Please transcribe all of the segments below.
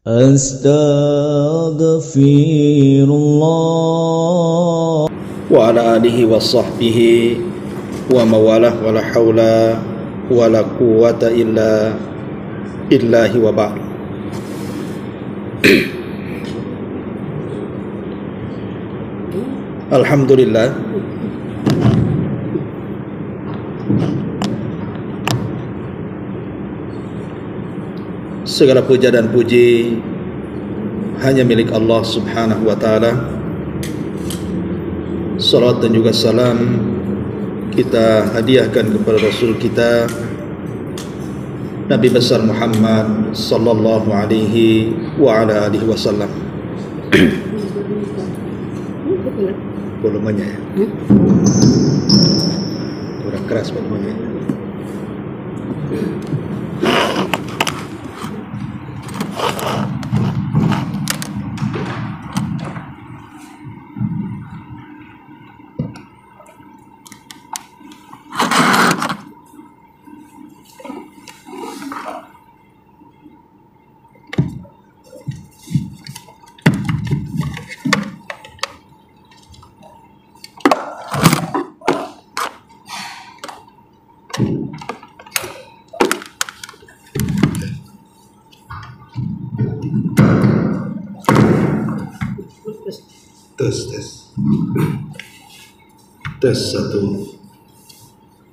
Astaghfirullah wa ala alihi wa sahbihi wa mawalah wa la hawla wa la quwwata illa billahi wa ba'd. Alhamdulillah, segala puja dan puji hanya milik Allah subhanahu wa ta'ala. Salat dan juga salam kita hadiahkan kepada Rasul kita Nabi besar Muhammad sallallahu alaihi wa ala alihi wasallam. Volumenya ya, kurang keras volumenya. Tes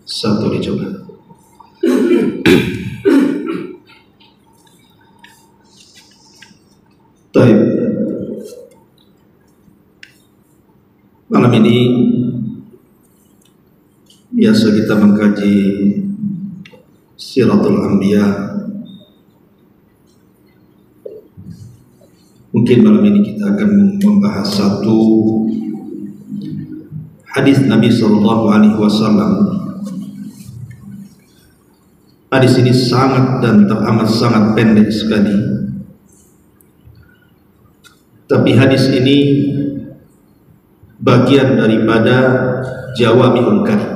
satu dicoba. Baik, malam ini biasa kita mengkaji Siratul Anbiya. Mungkin malam ini kita akan membahas satu hadis Nabi sallallahu alaihi wasallam. Hadis ini sangat dan teramat sangat pendek sekali. Tapi hadis ini bagian daripada Jawami'ul Kalim.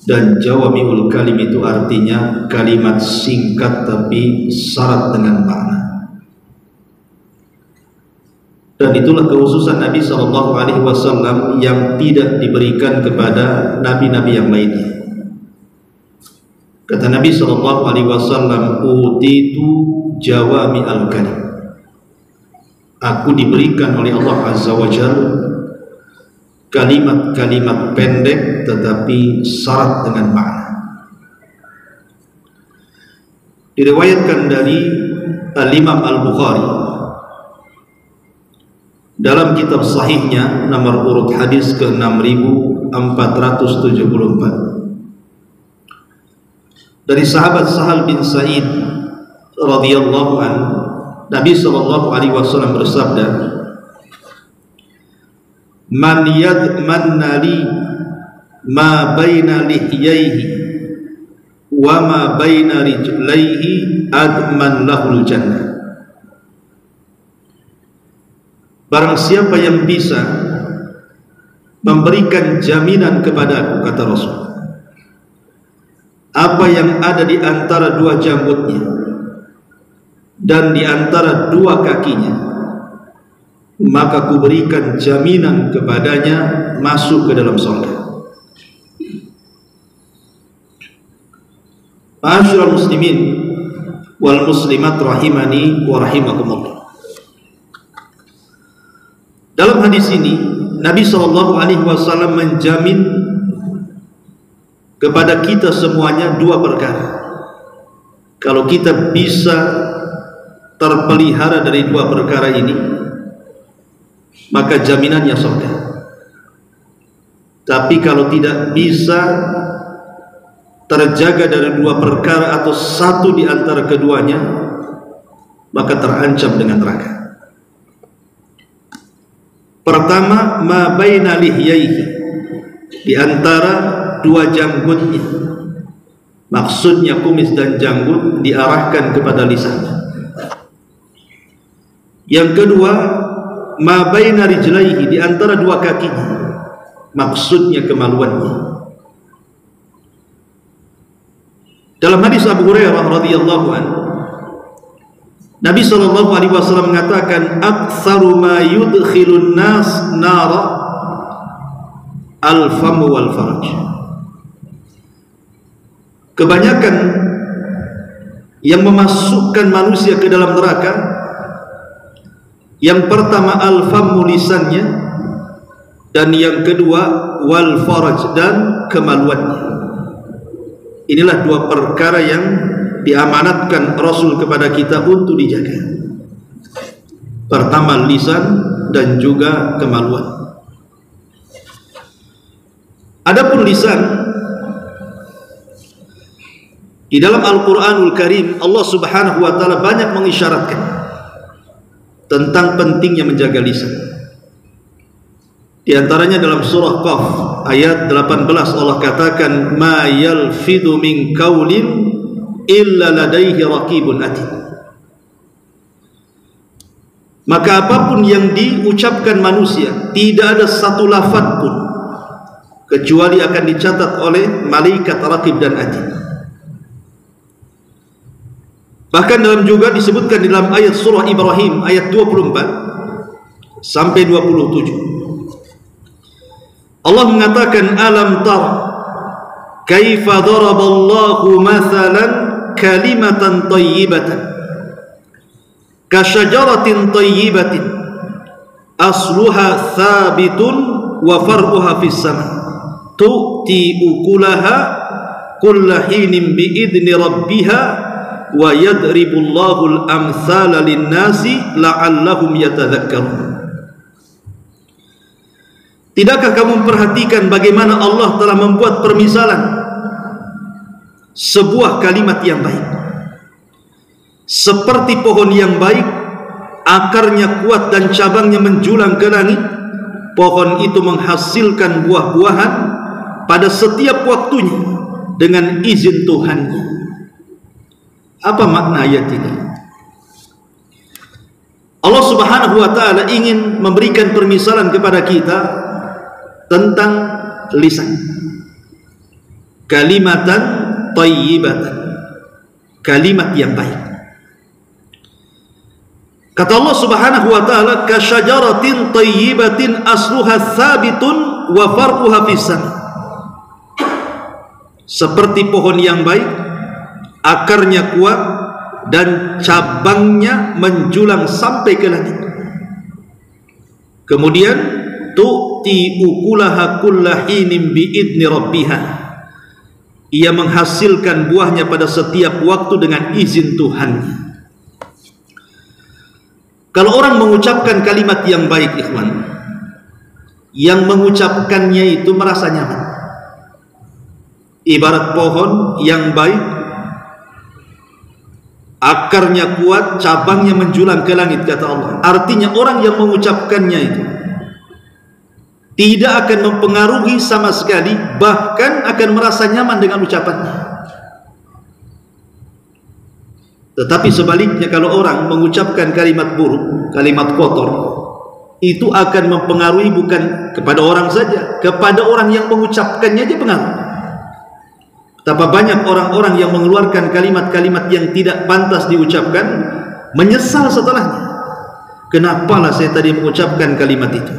Dan Jawami'ul Kalim itu artinya kalimat singkat tapi syarat dengan makna. Dan itulah kekhususan Nabi SAW yang tidak diberikan kepada nabi-nabi yang lainnya. Kata Nabi SAW, utitu jawami'al kalim. Aku diberikan oleh Allah Azza wa Jalla kalimat-kalimat pendek tetapi syarat dengan makna. Diriwayatkan dari Al-Imam Al-Bukhari dalam kitab sahihnya nomor urut hadis ke-6474 dari sahabat Sahal bin Sa'id radhiyallahu anhu, Nabi sallallahu alaihi wasallam bersabda, "Man yadmanna li ma baina lihyaihi wa ma baina rijlaihi adman lahul jannah." Barang siapa yang bisa memberikan jaminan kepadaku, kata Rasul, apa yang ada di antara dua janggutnya dan di antara dua kakinya, maka kuberikan jaminan kepadanya masuk ke dalam surga. Ma'asyiral muslimin wal muslimat rahimani wa rahimakumullah. Dalam hadis ini Nabi SAW menjamin kepada kita semuanya dua perkara. Kalau kita bisa terpelihara dari dua perkara ini, maka jaminannya surga. Tapi kalau tidak bisa terjaga dari dua perkara atau satu di antara keduanya, maka terancam dengan neraka. Pertama, ma baina lihyaihi, di antara dua janggutnya. Maksudnya kumis dan janggut diarahkan kepada lisannya. Yang kedua, ma baina rijlaihi, di antara dua kakinya. Maksudnya kemaluannya. Dalam hadis Abu Hurairah radhiyallahu anhu, Nabi SAW mengatakan, aktsaru ma yudkhilun nas nara al-famu wal faraj. Kebanyakan yang memasukkan manusia ke dalam neraka, yang pertama al-famu, lisannya, dan yang kedua wal faraj, dan kemaluannya. Inilah dua perkara yang diamanatkan Rasul kepada kita untuk dijaga. Pertama lisan dan juga kemaluan. Adapun lisan, di dalam Al-Quranul Karim Allah Subhanahu wa ta'ala banyak mengisyaratkan tentang pentingnya menjaga lisan. Di antaranya dalam surah Qaf ayat 18 Allah katakan, ma yalfidu min qaulin illa ladaihi raqibun atid. Maka apapun yang diucapkan manusia, tidak ada satu lafaz pun kecuali akan dicatat oleh malaikat raqib dan atid. Bahkan dalam juga disebutkan di dalam ayat surah Ibrahim ayat 24 sampai 27, Allah mengatakan, alam tara kaifa daraballahu mathalan kalimatan tayyibatan kasyajaratin tayyibatin asluha thabitun wa far'uha fis sama tu'ti ukulaha kulla hinin biidni rabbiha wa yadribullahu al-amthala lin-nasi la'allahum yatadhakkarun. Tidakkah kamu memperhatikan bagaimana Allah telah membuat permisalan sebuah kalimat yang baik seperti pohon yang baik, akarnya kuat dan cabangnya menjulang ke langit. Pohon itu menghasilkan buah-buahan pada setiap waktunya dengan izin Tuhannya. Apa makna ayat ini? Allah Subhanahu wa ta'ala ingin memberikan permisalan kepada kita tentang lisan. Kalimatan tayyibatan, kalimat yang baik. Kata Allah Subhanahu wa ta'ala, kasyajaratin tayyibatin asluha thabitun wa far'uha fis sama. Seperti pohon yang baik, akarnya kuat dan cabangnya menjulang sampai ke langit. Kemudian tu'ti ukulaha kullahinin biidni rabbiha, ia menghasilkan buahnya pada setiap waktu dengan izin Tuhannya. Kalau orang mengucapkan kalimat yang baik, ikhwan, yang mengucapkannya itu merasa nyaman. Ibarat pohon yang baik, akarnya kuat, cabangnya menjulang ke langit, kata Allah. Artinya orang yang mengucapkannya itu tidak akan mempengaruhi sama sekali, bahkan akan merasa nyaman dengan ucapannya. Tetapi sebaliknya, kalau orang mengucapkan kalimat buruk, kalimat kotor, itu akan mempengaruhi bukan kepada orang saja, kepada orang yang mengucapkannya aja pengaruh. Betapa banyak orang-orang yang mengeluarkan kalimat-kalimat yang tidak pantas diucapkan, menyesal setelahnya. Kenapalah saya tadi mengucapkan kalimat itu?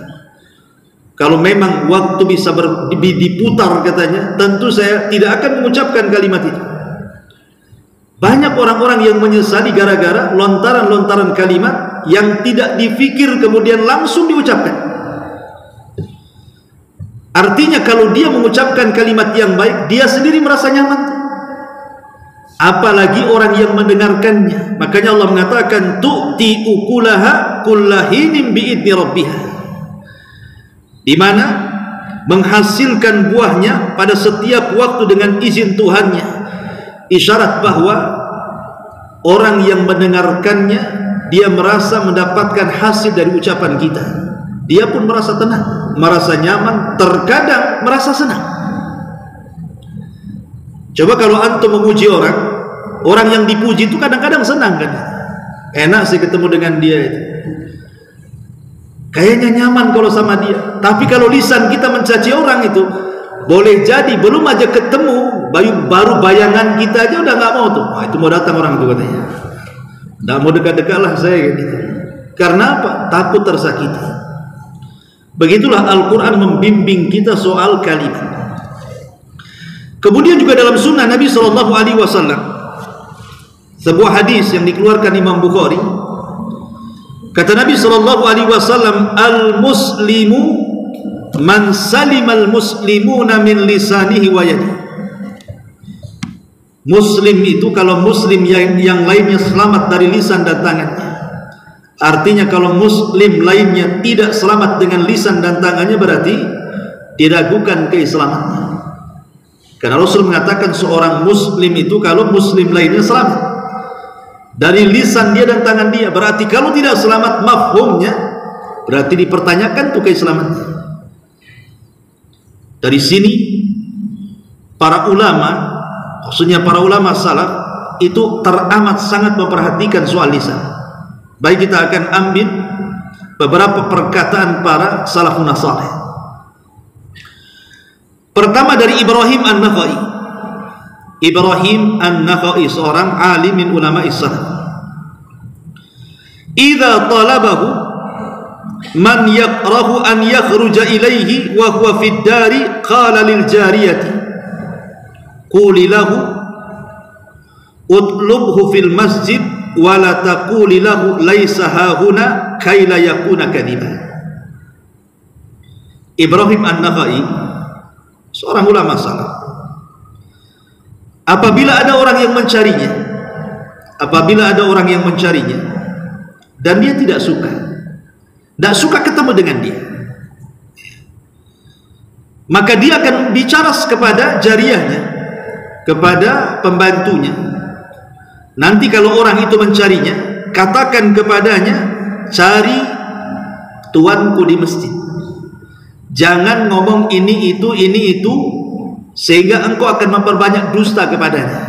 Kalau memang waktu bisa diputar, katanya, tentu saya tidak akan mengucapkan kalimat itu. Banyak orang-orang yang menyesali gara-gara lontaran-lontaran kalimat yang tidak dipikir kemudian langsung diucapkan. Artinya kalau dia mengucapkan kalimat yang baik, dia sendiri merasa nyaman. Apalagi orang yang mendengarkannya. Makanya Allah mengatakan, tu'ti ukulaha kullahinin biidni rabbiha, di mana menghasilkan buahnya pada setiap waktu dengan izin Tuhannya. Isyarat bahwa orang yang mendengarkannya, dia merasa mendapatkan hasil dari ucapan kita. Dia pun merasa tenang, merasa nyaman, terkadang merasa senang. Coba kalau antum memuji orang, orang yang dipuji itu kadang-kadang senang kan? Enak sih ketemu dengan dia itu. Kayaknya nyaman kalau sama dia. Tapi kalau lisan kita mencaci orang itu, boleh jadi belum aja ketemu, baru bayangan kita aja udah nggak mau tuh. Wah, itu mau datang orang itu katanya. Tidak mau dekat-dekatlah saya gitu. Karena apa? Takut tersakiti. Begitulah Al-Quran membimbing kita soal kalimat. Kemudian juga dalam sunnah Nabi SAW, sebuah hadis yang dikeluarkan Imam Bukhari, kata Nabi SAW, al-muslimu man salimal muslimuna min lisanihi wa yadihi. Muslim itu kalau muslim yang lainnya selamat dari lisan dan tangannya. Artinya kalau muslim lainnya tidak selamat dengan lisan dan tangannya, berarti diragukan keislamannya. Karena Rasul mengatakan seorang muslim itu kalau muslim lainnya selamat dari lisan dia dan tangan dia, berarti kalau tidak selamat, mafhumnya berarti dipertanyakan tuh keislamannya. Dari sini para ulama, maksudnya para ulama salaf itu teramat sangat memperhatikan soal lisan. Baik, kita akan ambil beberapa perkataan para salafun salih. Pertama dari Ibrahim An-Nakhai. Ibrahim An-Nakhai seorang alim min ulama salaf. Idza talabahu man yakrahu an yakhruja ilaihi wa huwa fid dari qala lil jariyati quli lahu utlubhu fil masjid wa la taquli lahu laisa hahuna kaila yakuna kadiba. Ibrahim An-Nakhai seorang ulama salaf, apabila ada orang yang mencarinya dan dia tidak suka ketemu dengan dia, maka dia akan bicara kepada jariyahnya, kepada pembantunya. Nanti kalau orang itu mencarinya, katakan kepadanya, cari tuanku di masjid. Jangan ngomong ini itu, sehingga engkau akan memperbanyak dusta kepadanya.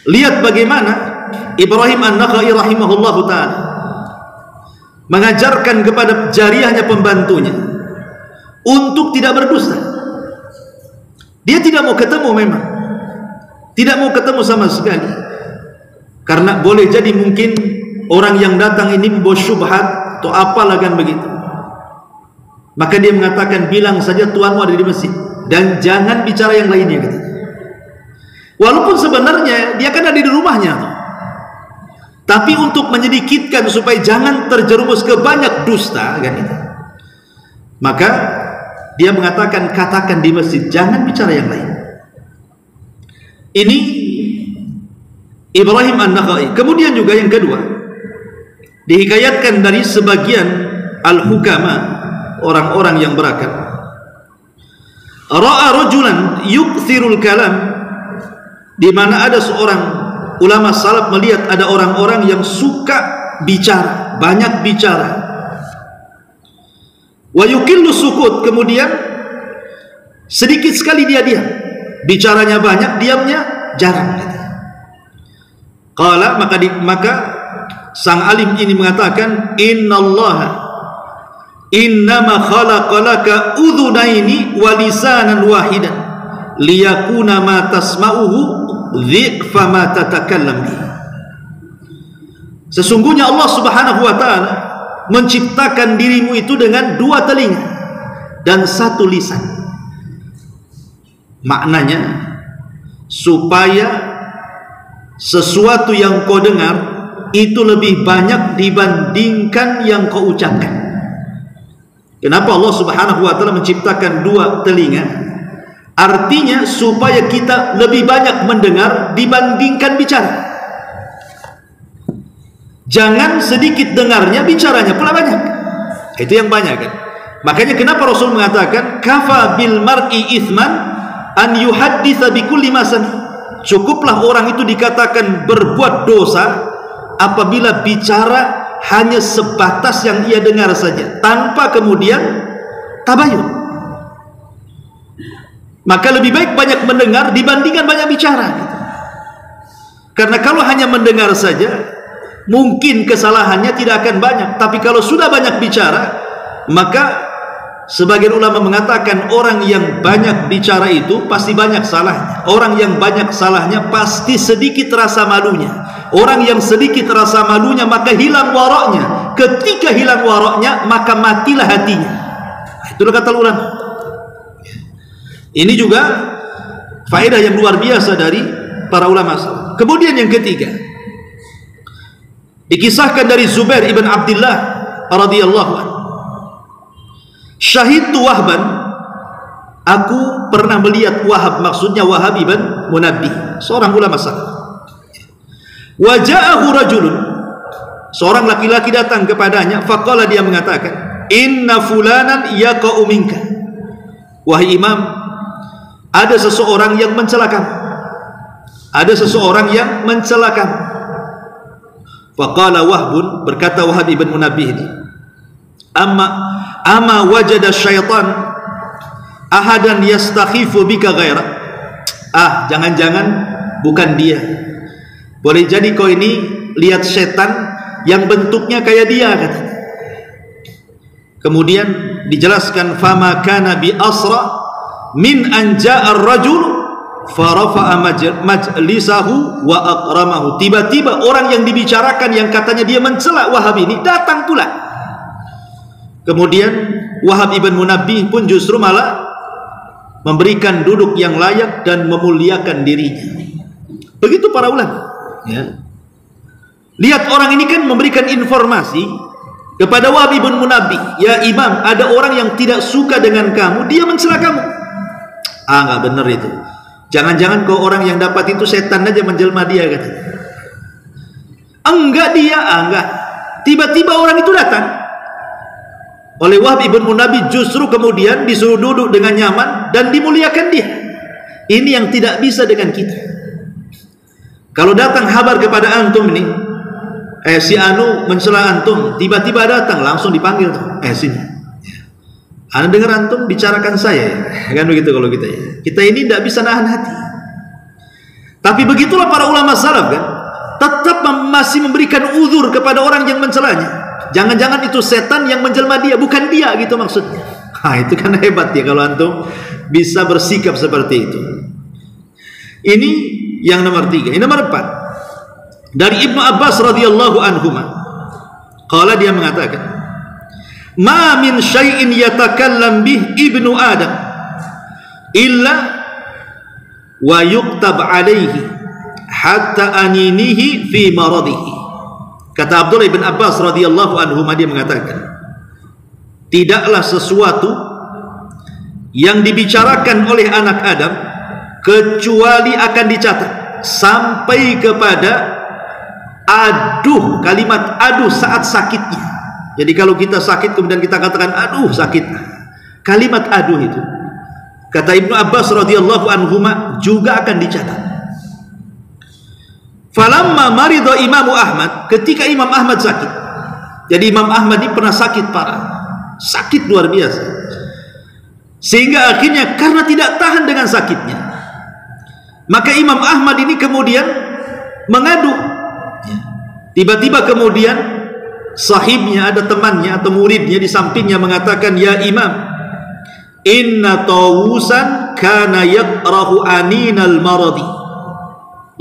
Lihat bagaimana Ibrahim An-Nakhai rahimahullahu ta'ala mengajarkan kepada jariyahnya, pembantunya, untuk tidak berdusta. Dia tidak mau ketemu, memang tidak mau ketemu sama sekali, karena boleh jadi mungkin orang yang datang ini membawa syubhat atau apalah kan begitu. Maka dia mengatakan, bilang saja tuanmu ada di masjid dan jangan bicara yang lainnya gitu. Walaupun sebenarnya dia kan ada di rumahnya, tapi untuk menyedikitkan supaya jangan terjerumus ke banyak dusta kan itu, maka dia mengatakan, katakan di masjid, jangan bicara yang lain. Ini Ibrahim An-Nakhai. Kemudian juga yang kedua, dihikayatkan dari sebagian al-hukama, orang-orang yang berakal, ra'a rajulan yukthirul kalam, di mana ada seorang ulama salaf melihat ada orang-orang yang suka bicara, banyak bicara, wa yukillu sukut, kemudian sedikit sekali dia diam, bicaranya banyak, diamnya jarang. Qala, maka sang alim ini mengatakan, innallaha innama khalaqalaka udhunaini wa lisanan wahidan liyakuna ma tasma'uhu dhiqfa ma tatakallam bi. Sesungguhnya Allah Subhanahu wa ta'ala menciptakan dirimu itu dengan dua telinga dan satu lisan. Maknanya supaya sesuatu yang kau dengar itu lebih banyak dibandingkan yang kau ucapkan. Kenapa Allah Subhanahu wa ta'ala menciptakan dua telinga? Artinya supaya kita lebih banyak mendengar dibandingkan bicara. Jangan sedikit dengarnya, bicaranya pula banyak. Itu yang banyak kan. Makanya kenapa Rasul mengatakan, kafa bil mar'i ithman an yuhadditsa bi kulli ma sami. Cukuplah orang itu dikatakan berbuat dosa apabila bicara hanya sebatas yang ia dengar saja, tanpa kemudian tabayun. Maka lebih baik banyak mendengar dibandingkan banyak bicara gitu. Karena kalau hanya mendengar saja, mungkin kesalahannya tidak akan banyak. Tapi kalau sudah banyak bicara, maka sebagian ulama mengatakan orang yang banyak bicara itu pasti banyak salahnya. Orang yang banyak salahnya pasti sedikit rasa malunya. Orang yang sedikit rasa malunya maka hilang waraknya. Ketika hilang waraknya maka matilah hatinya. Itulah kata ulama. Ini juga faedah yang luar biasa dari para ulama. Kemudian yang ketiga, dikisahkan dari Zubair ibn Abdullah radhiyallahu anhu, syahidtu Wahban, aku pernah melihat Wahab, maksudnya Wahab ibn Munabbih, seorang ulama salaf. Wa ja'ahu rajulun, seorang laki-laki datang kepadanya, faqala, dia mengatakan, inna fulanan yaqa'u minka, wahai imam, ada seseorang yang mencela kamu. Ada seseorang yang mencela kamu. Faqala Wahbun, berkata Wahab ibn Munabbih ini, ama wajada syaitan ahadan yastakhifu bika ghaira. Jangan-jangan bukan dia. Boleh jadi kau ini lihat setan yang bentuknya kayak dia, katanya. Kemudian dijelaskan, fama kana bi asra min anja'ar rajul farafa'a majlisahu wa akramahu. Tiba-tiba orang yang dibicarakan yang katanya dia mencela Wahab ini datang pula. Kemudian Wahab ibn Munabbih pun justru malah memberikan duduk yang layak dan memuliakan dirinya. Begitu para ulama, ya. Lihat orang ini kan memberikan informasi kepada Wahab ibn Munabbih, ya imam, ada orang yang tidak suka dengan kamu, dia mencela kamu. Enggak benar itu. Jangan-jangan kau orang yang dapat itu setan aja menjelma dia, katanya. Enggak dia, enggak. Tiba-tiba orang itu datang. Oleh Wahab ibn Munabbih justru kemudian disuruh duduk dengan nyaman dan dimuliakan dia. Ini yang tidak bisa dengan kita. Kalau datang kabar kepada antum ini, si anu mencela antum, tiba-tiba datang langsung dipanggil tuh, sini. Anda dengar antum bicarakan saya, kan begitu kalau kita, ya. Kita ini tidak bisa nahan hati. Tapi begitulah para ulama salaf, kan, tetap masih memberikan uzur kepada orang yang mencelanya. Jangan-jangan itu setan yang menjelma dia, bukan dia, gitu maksudnya. Itu kan hebat ya kalau antum bisa bersikap seperti itu. Ini yang nomor 3. Yang nomor 4, dari Ibnu Abbas radhiyallahu anhuma, qala, dia mengatakan, ma min syai'in yatakallam bih ibnu Adam illa wa yuktab alaihi hatta aninihi fi maradihi. Kata Abdullah bin Abbas radhiyallahu anhu, dia mengatakan, tidaklah sesuatu yang dibicarakan oleh anak Adam kecuali akan dicatat sampai kepada aduh, kalimat aduh saat sakitnya. Jadi kalau kita sakit kemudian kita katakan aduh sakit, kalimat aduh itu kata Ibnu Abbas radhiyallahu anhuma juga akan dicatat. Falamma marido Imam Ahmad, ketika Imam Ahmad sakit. Jadi Imam Ahmad ini pernah sakit parah, sakit luar biasa, sehingga akhirnya karena tidak tahan dengan sakitnya, maka Imam Ahmad ini kemudian mengadu. Tiba-tiba kemudian sahibnya, ada temannya atau muridnya di sampingnya mengatakan, ya imam, inna Tawusan kana yakrahu aninal maradi.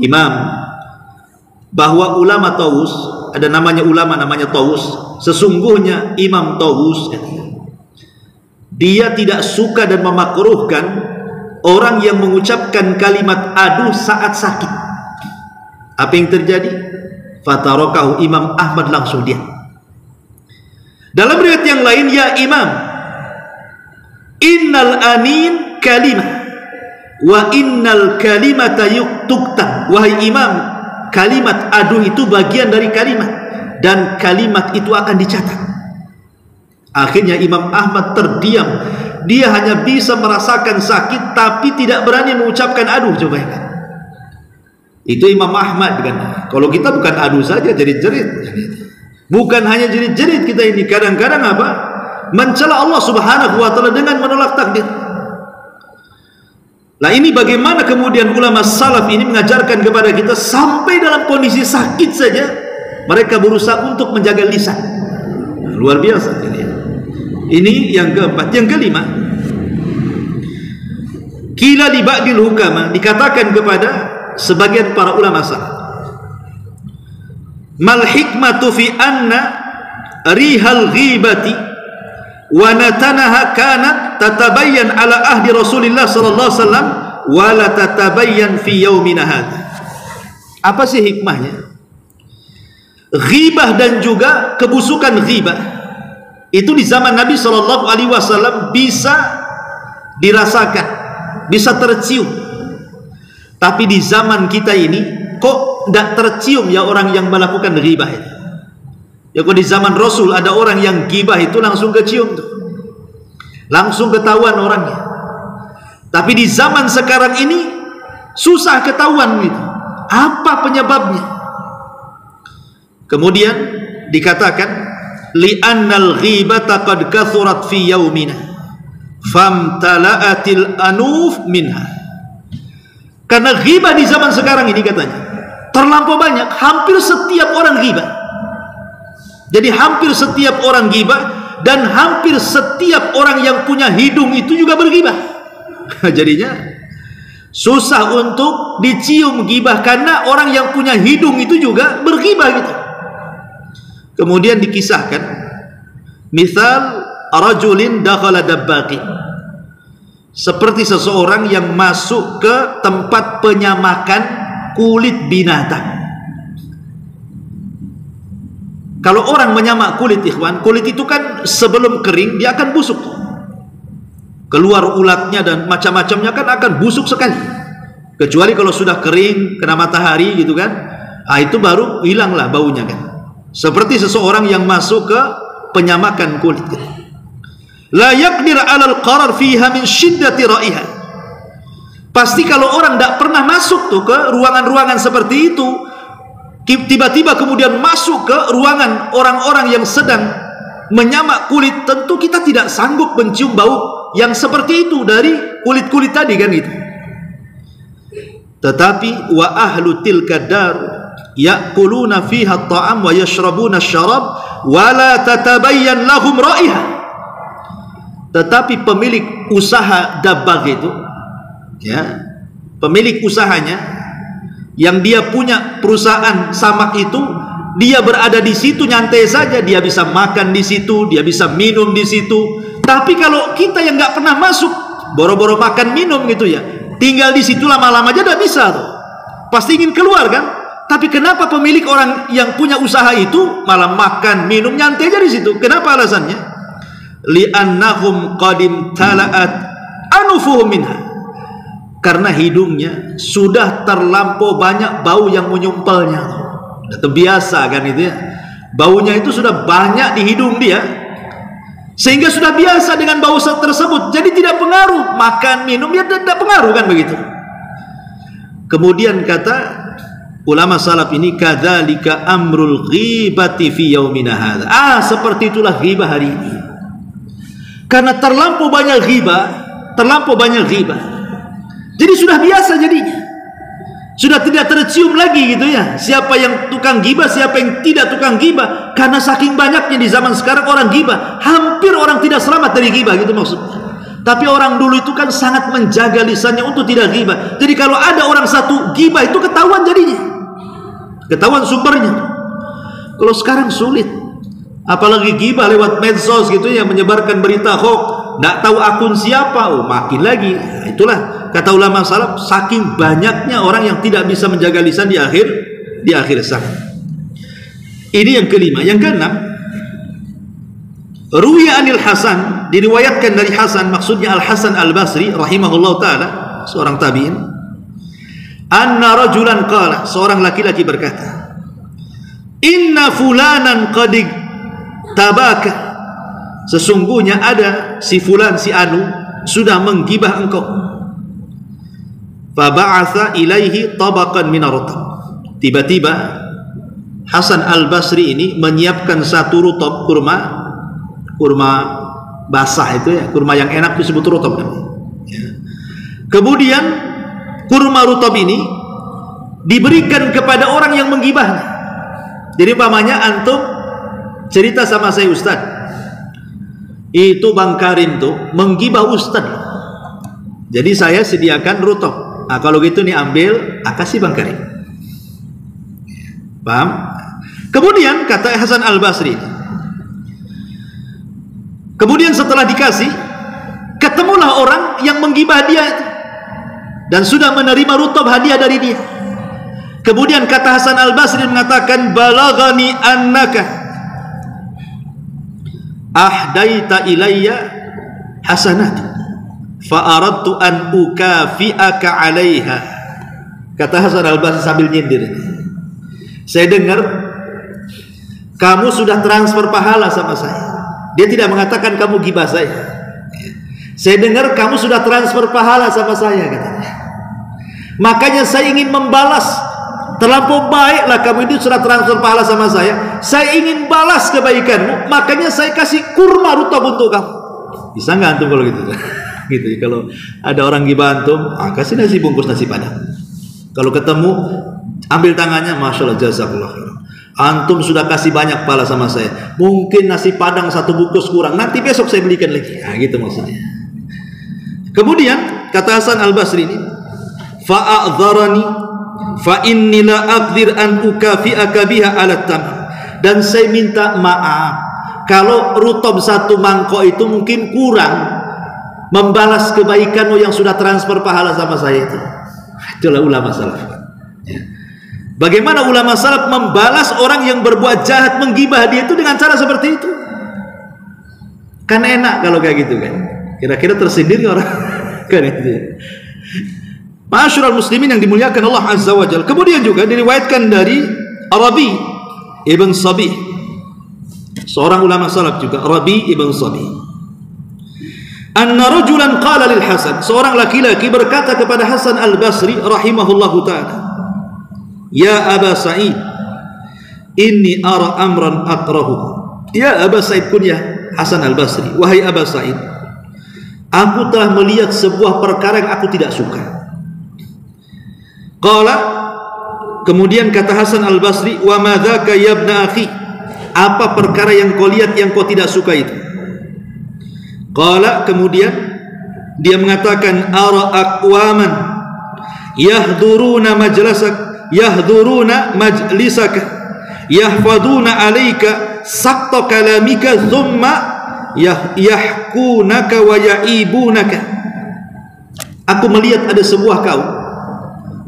Imam, bahwa ulama Tawus, ada namanya ulama namanya Tawus, sesungguhnya Imam Tawus, dia tidak suka dan memakruhkan orang yang mengucapkan kalimat aduh saat sakit. Apa yang terjadi? Fatarakahu, Imam Ahmad langsung diam. Dalam riwayat yang lain, ya imam, innal anin kalimah wa innal kalimata tuktab. Wahai imam, kalimat aduh itu bagian dari kalimat dan kalimat itu akan dicatat. Akhirnya Imam Ahmad terdiam. Dia hanya bisa merasakan sakit tapi tidak berani mengucapkan aduh. Coba ya. Itu Imam Ahmad, kan. Kalau kita bukan aduh saja, jerit-jerit. Bukan hanya jerit-jerit kita ini, kadang-kadang apa? Mencela Allah Subhanahu wa taala dengan menolak takdir. Nah, ini bagaimana kemudian ulama salaf ini mengajarkan kepada kita sampai dalam kondisi sakit saja mereka berusaha untuk menjaga lisan. Luar biasa ini. Ini yang keempat. Yang kelima, qila li ba'dil hukama, dikatakan kepada sebagian para ulama salaf, mal hikmatu fi anna rihal ghibati wa natanaha kanat tatabayyan ala ahdi Rasulillah sallallahu alaihi wasallam wa la tatabayyan fi yaumina hadha. Apa sih hikmahnya? Ghibah dan juga kebusukan ghibah itu di zaman Nabi sallallahu alaihi wasallam bisa dirasakan, bisa tercium. Tapi di zaman kita ini kok tidak tercium ya orang yang melakukan ghibah itu. Ya kok di zaman Rasul ada orang yang ghibah itu langsung kecium tuh, langsung ketahuan orangnya. Tapi di zaman sekarang ini susah ketahuan gitu. Apa penyebabnya? Kemudian dikatakan li'annal ghibata qad kathurat fi yaumina famtala'atil anuf minha. Karena ghibah di zaman sekarang ini katanya terlampau banyak, hampir setiap orang ghibah. Jadi hampir setiap orang ghibah, dan hampir setiap orang yang punya hidung itu juga berghibah. Jadinya susah untuk dicium ghibah karena orang yang punya hidung itu juga berghibah gitu. Kemudian dikisahkan, misal rajulin dakhala dabbaqin, seperti seseorang yang masuk ke tempat penyamakan kulit binatang. Kalau orang menyamak kulit, ikhwan, kulit itu kan sebelum kering dia akan busuk, keluar ulatnya dan macam-macamnya kan akan busuk sekali. Kecuali kalau sudah kering kena matahari gitu kan, itu baru hilanglah baunya kan. Seperti seseorang yang masuk ke penyamakan kulit, la yaqdir 'alal qarar fiha min shiddati ra'iha. Pasti kalau orang tidak pernah masuk tuh ke ruangan-ruangan seperti itu, tiba-tiba kemudian masuk ke ruangan orang-orang yang sedang menyamak kulit, tentu kita tidak sanggup mencium bau yang seperti itu dari kulit-kulit tadi kan itu. Tetapi wa ahlu tilka dar ya'kuluna fiha at-ta'am wa yashrabuna asy-syarab wa la tatabayyan lahum ra'iha. Tetapi pemilik usaha dabbagh itu, ya, pemilik usahanya yang dia punya perusahaan samak itu, dia berada di situ nyantai saja, dia bisa makan di situ, dia bisa minum di situ. Tapi kalau kita yang nggak pernah masuk, boro-boro makan minum gitu ya, tinggal di situ lama-lama aja tidak bisa tuh, pasti ingin keluar kan. Tapi kenapa pemilik orang yang punya usaha itu malah makan minum nyantai aja di situ? Kenapa alasannya? Li'annahum qadim tala'at anufuhum minha. Karena hidungnya sudah terlampau banyak bau yang menyumpalnya. Sudah terbiasa kan itu ya. Baunya itu sudah banyak di hidung dia, sehingga sudah biasa dengan bau tersebut. Jadi tidak pengaruh makan minum, ya tidak pengaruh kan begitu. Kemudian kata ulama salaf ini, kadzalika amrul ghibati fi yaumina hadza. Seperti itulah ghibah hari ini. Karena terlampau banyak ghibah, jadi sudah biasa jadinya. Sudah tidak tercium lagi gitu ya, siapa yang tukang ghibah, siapa yang tidak tukang ghibah. Karena saking banyaknya di zaman sekarang orang ghibah, hampir orang tidak selamat dari ghibah gitu maksudnya. Tapi orang dulu itu kan sangat menjaga lisannya untuk tidak ghibah. Jadi kalau ada orang satu ghibah itu ketahuan jadinya, ketahuan sumbernya. Kalau sekarang sulit, apalagi ghibah lewat medsos gitu ya, menyebarkan berita hoax, tidak tahu akun siapa, makin lagi. Itulah kata ulama salaf, saking banyaknya orang yang tidak bisa menjaga lisan di akhir zaman. Ini yang kelima. Yang keenam, ruwiya anil Hasan, diriwayatkan dari Hasan, maksudnya Al Hasan Al Basri rahimahullah taala, seorang tabi'in, anna rajulan qala, seorang laki-laki berkata, inna fulanan qad tabaka, sesungguhnya ada si fulan, si anu sudah menggibah engkau. Fa ba'atha ilaihi tabaqan min ar-rutab. Tiba-tiba Hasan Al-Basri ini menyiapkan satu rutab, kurma basah itu ya, kurma yang enak disebut rutab namanya. Kemudian kurma rutab ini diberikan kepada orang yang menggibahnya. Jadi umpamanya antum cerita sama saya, Ustaz, Itu Bang Karim tuh menggibah ustad. Jadi saya sediakan rutop. Nah, kalau gitu nih ambil, kasih Bang Karim. Paham? Kemudian kata Hasan Al-Basri, kemudian setelah dikasih, ketemulah orang yang menggibah dia itu dan sudah menerima rutop hadiah dari dia. Kemudian kata Hasan Al-Basri mengatakan, balagani annaka ahdaita ilayya hasanat fa aradtu an ukafi'aka 'alaiha. Kata Hasan Al-Basri sambil nyindir, saya dengar kamu sudah transfer pahala sama saya. Dia tidak mengatakan kamu gibah saya. Saya dengar kamu sudah transfer pahala sama saya, katanya. Makanya saya ingin membalas. Terlampau baiklah kamu itu sudah transfer pahala sama saya. Saya ingin balas kebaikanmu. Makanya saya kasih kurma rutop untuk kamu. Bisa nggak antum kalau gitu? Gitu. Kalau ada orang gibah antum, kasih nasi bungkus nasi padang. Kalau ketemu, ambil tangannya, masya Allah, jazakallah khairan. Antum sudah kasih banyak pahala sama saya. Mungkin nasi padang 1 bungkus kurang. Nanti besok saya belikan lagi. Nah, gitu maksudnya. Kemudian kata Hasan Al-Basri ini, fa'adzarani fa inni la aqdir an ukafi'aka biha 'ala tamam. Dan saya minta maaf kalau rutop 1 mangkok itu mungkin kurang membalas kebaikanmu yang sudah transfer pahala sama saya itu. Itulah ulama salaf. Ya. Bagaimana ulama salaf membalas orang yang berbuat jahat, menggibah dia itu dengan cara seperti itu? Kan enak kalau kayak gitu kan. Kira-kira tersindir orang kan itu. Ma'asyiral muslimin yang dimuliakan Allah Azza wa Jalla. Kemudian juga diriwayatkan dari Rabi ibn Sabih, seorang ulama salaf juga, Rabi ibn Sabih. Anna rajulan qala lil Hasan, seorang laki-laki berkata kepada Hasan Al-Basri rahimahullahu taala, ya Aba Sa'id, inni ara amran akrahu. Ya Aba Sa'id, kunyah Hasan Al-Basri, wahai Aba Sa'id, aku telah melihat sebuah perkara yang aku tidak suka. Qala, kemudian kata Hasan Al-Basri, wa madzaka ya ibna akhi, apa perkara yang kau lihat yang kau tidak suka itu? Qala, kemudian dia mengatakan, ara aqwaman yahduruna majlisaka yahfaduna alaika saqta kalamika thumma yahkunaka wa yaibunaka. Aku melihat ada sebuah kaum,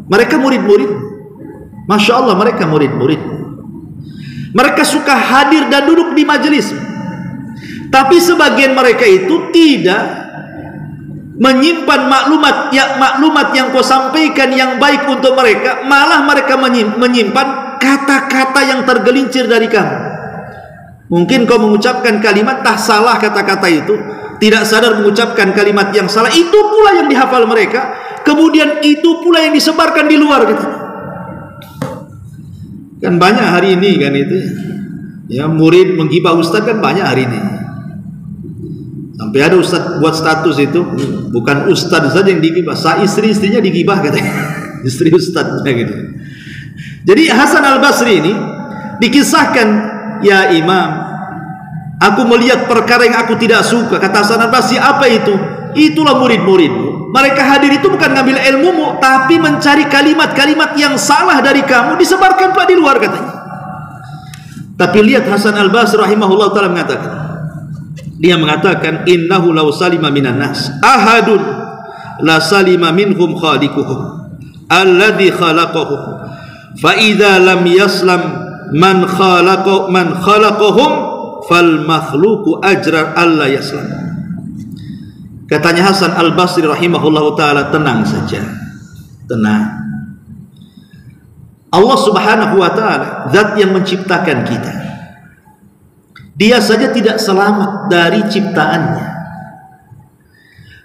mereka murid-murid, masya Allah, mereka murid-murid, mereka suka hadir dan duduk di majelis, tapi sebagian mereka itu tidak menyimpan maklumat yang kau sampaikan yang baik untuk mereka, malah mereka menyimpan kata-kata yang tergelincir dari kamu. Mungkin kau mengucapkan kalimat, tak salah kata-kata itu, tidak sadar mengucapkan kalimat yang salah, itu pula yang dihafal mereka, kemudian itu pula yang disebarkan di luar gitu. Kan banyak hari ini kan itu ya, murid menggibah ustaz kan banyak hari ini. Sampai ada ustaz buat status itu, bukan ustaz saja yang digibah, istri-istrinya digibah katanya. Istri ustaznya gitu. Jadi Hasan Al-Basri ini dikisahkan, ya Imam, aku melihat perkara yang aku tidak suka. Kata Hasan Al-Basri, apa itu? Itulah murid-muridmu, mereka hadir itu bukan ngambil ilmumu, tapi mencari kalimat-kalimat yang salah dari kamu, disebarkan pak di luar katanya. Tapi lihat Hasan Al-Basri rahimahullah ta'ala mengatakan, dia mengatakan, innahu law salima minan nas ahadun la salima minhum khaliquhum alladhi khalaqahum fa idza lam yaslam man khalaqahum fal makhluqu ajra alla yaslam. Katanya Hasan Al-Basri rahimahullah ta'ala, tenang saja, tenang. Allah subhanahu wa ta'ala, zat yang menciptakan kita, dia saja tidak selamat dari ciptaannya.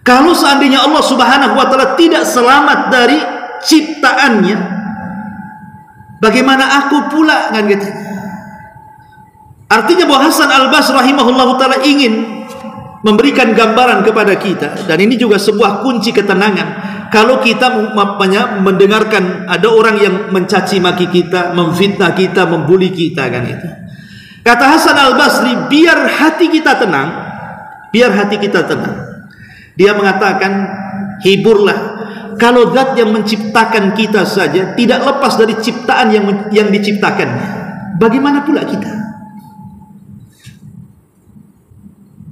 Kalau seandainya Allah subhanahu wa ta'ala tidak selamat dari ciptaannya, bagaimana aku pula kan gitu. Artinya bahwa Hasan Al-Basri rahimahullah ta'ala ingin memberikan gambaran kepada kita, dan ini juga sebuah kunci ketenangan. Kalau kita mendengarkan ada orang yang mencaci maki kita, memfitnah kita, membuli kita kan itu. Kata Hasan Al-Basri, biar hati kita tenang, biar hati kita tenang. Dia mengatakan, hiburlah, kalau zat yang menciptakan kita saja tidak lepas dari ciptaan yang diciptakannya, bagaimana pula kita?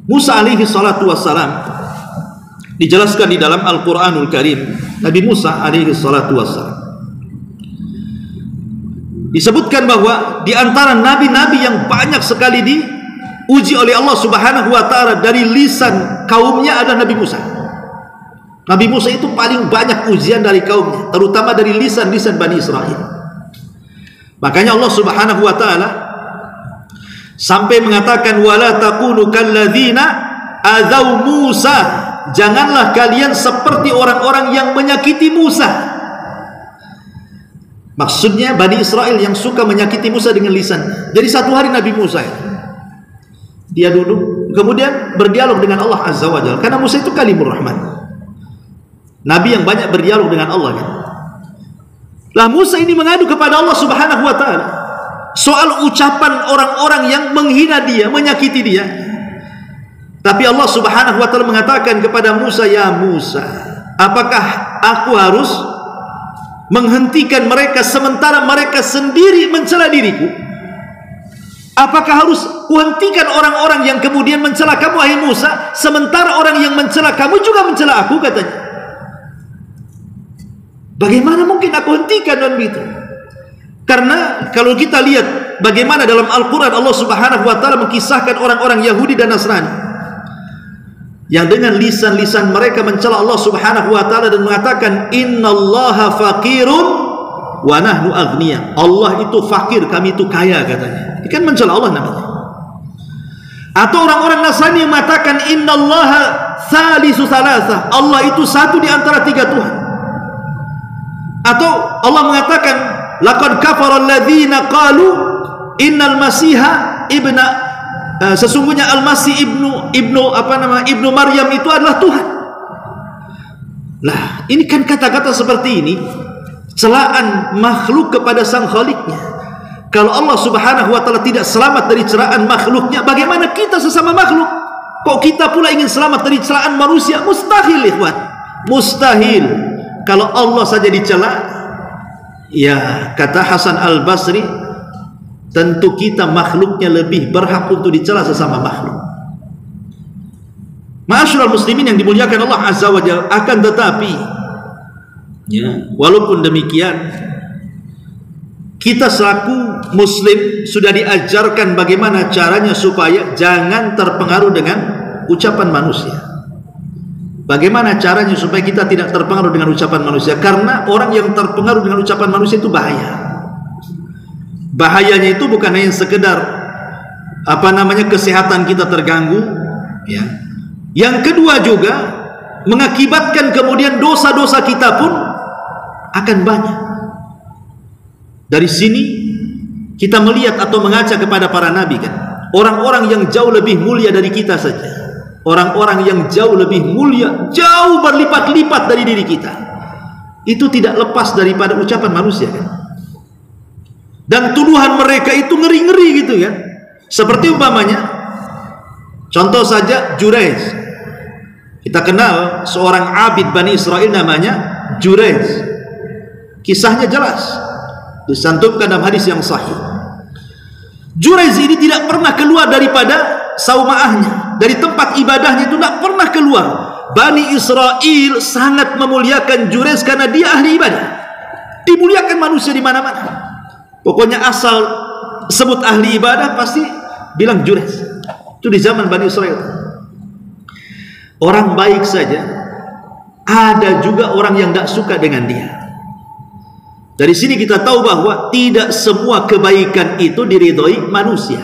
Musa alaihi salatu wassalam, dijelaskan di dalam Al-Quranul Karim, Nabi Musa alaihi salatu wassalam disebutkan bahwa di antara nabi-nabi yang banyak sekali diuji oleh Allah Subhanahu wa taala dari lisan kaumnya adalah Nabi Musa. Nabi Musa itu paling banyak ujian dari kaumnya, terutama dari lisan-lisan Bani Israel. Makanya Allah Subhanahu wa taala sampai mengatakan, wala takunu kalladzina adzau Musa, janganlah kalian seperti orang-orang yang menyakiti Musa. Maksudnya Bani Israel yang suka menyakiti Musa dengan lisan. Jadi satu hari Nabi Musa dia duduk, kemudian berdialog dengan Allah Azza wa Jalla, karena Musa itu kalimur rahman, nabi yang banyak berdialog dengan Allah kan. Lah Musa ini mengadu kepada Allah Subhanahu wa taala soal ucapan orang-orang yang menghina dia, menyakiti dia. Tapi Allah Subhanahu wa taala mengatakan kepada Musa, ya Musa, apakah aku harus menghentikan mereka sementara mereka sendiri mencela diriku? Apakah harus kuhentikan orang-orang yang kemudian mencela kamu, wahai Musa, sementara orang yang mencela kamu juga mencela aku, katanya. Bagaimana mungkin aku hentikan dan begitu? Karena kalau kita lihat bagaimana dalam Al-Quran Allah Subhanahu wa taala mengkisahkan orang-orang Yahudi dan Nasrani yang dengan lisan-lisan mereka mencela Allah Subhanahu wa taala dan mengatakan, innallaha faqirun wa nahnu aghnia. Allah itu fakir, kami itu kaya, katanya. Ini kan mencela Allah namanya. Atau orang-orang Nasrani yang mengatakan, innallaha thalithu thalatha, Allah itu satu di antara tiga Tuhan. Atau Allah mengatakan, laqad kafara alladzina qalu innal masiha ibna, sesungguhnya Al-Masih ibnu Maryam itu adalah Tuhan. Lah, ini kan kata-kata seperti ini celaan makhluk kepada sang Khaliknya. Kalau Allah Subhanahu wa taala tidak selamat dari celaan makhluknya, bagaimana kita sesama makhluk? Kok kita pula ingin selamat dari celaan manusia? Mustahil, ikhwan. Mustahil. Kalau Allah saja dicela, ya kata Hasan Al-Basri, tentu kita makhluknya lebih berhak untuk dicela sesama makhluk. Ma'asyiral muslimin yang dimuliakan Allah Azza wa Jalla, akan tetapi ya, walaupun demikian kita selaku muslim sudah diajarkan bagaimana caranya supaya jangan terpengaruh dengan ucapan manusia. Bagaimana caranya supaya kita tidak terpengaruh dengan ucapan manusia? Karena orang yang terpengaruh dengan ucapan manusia itu bahaya. Bahayanya itu bukan hanya sekedar kesehatan kita terganggu, ya. Yang kedua juga mengakibatkan kemudian dosa-dosa kita pun akan banyak. Dari sini kita melihat atau mengaca kepada para nabi kan, orang-orang yang jauh lebih mulia dari kita saja, orang-orang yang jauh lebih mulia, jauh berlipat-lipat dari diri kita, itu tidak lepas daripada ucapan manusia kan. Dan tuduhan mereka itu ngeri-ngeri gitu ya. Seperti umpamanya, contoh saja Jurayj. Kita kenal seorang abid Bani Israel namanya Jurayj. Kisahnya jelas, disantumkan dalam hadis yang sahih. Jurayj ini tidak pernah keluar daripada saumaahnya, dari tempat ibadahnya itu tidak pernah keluar. Bani Israel sangat memuliakan Jurayj karena dia ahli ibadah. Dimuliakan manusia di mana-mana. Pokoknya asal sebut ahli ibadah pasti bilang Jurayj. Itu di zaman Bani Israel. Orang baik saja ada juga orang yang tidak suka dengan dia. Dari sini kita tahu bahwa tidak semua kebaikan itu diridhoi manusia.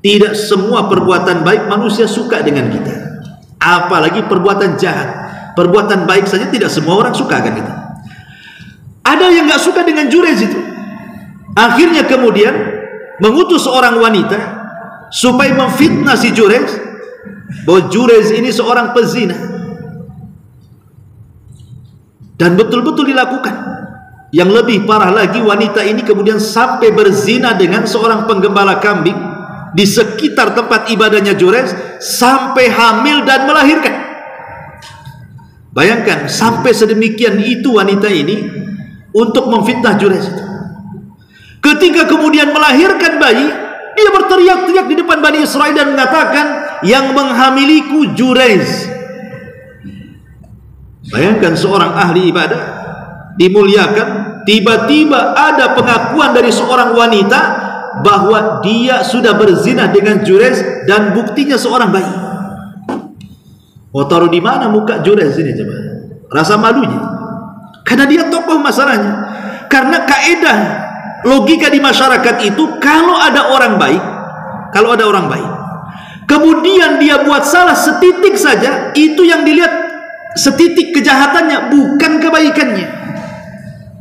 Tidak semua perbuatan baik manusia suka dengan kita. Apalagi perbuatan jahat. Perbuatan baik saja tidak semua orang suka kan itu. Ada yang nggak suka dengan Jurayj itu. Akhirnya kemudian mengutus seorang wanita supaya memfitnah si Jurayj bahwa Jurayj ini seorang pezina. Dan betul-betul dilakukan. Yang lebih parah lagi, wanita ini kemudian sampai berzina dengan seorang penggembala kambing di sekitar tempat ibadahnya Jurayj sampai hamil dan melahirkan. Bayangkan sampai sedemikian itu wanita ini untuk memfitnah Jurayj. Ketika kemudian melahirkan bayi, dia berteriak-teriak di depan Bani Israel dan mengatakan, yang menghamiliku Jurayj. Bayangkan seorang ahli ibadah dimuliakan, tiba-tiba ada pengakuan dari seorang wanita bahwa dia sudah berzina dengan Jurayj dan buktinya seorang bayi. Mau taruh di mana muka Jurayj ini coba? Rasa malunya. Karena dia tokoh masalahnya. Karena kaedah logika di masyarakat itu, kalau ada orang baik, kemudian dia buat salah setitik saja, itu yang dilihat setitik kejahatannya, bukan kebaikannya.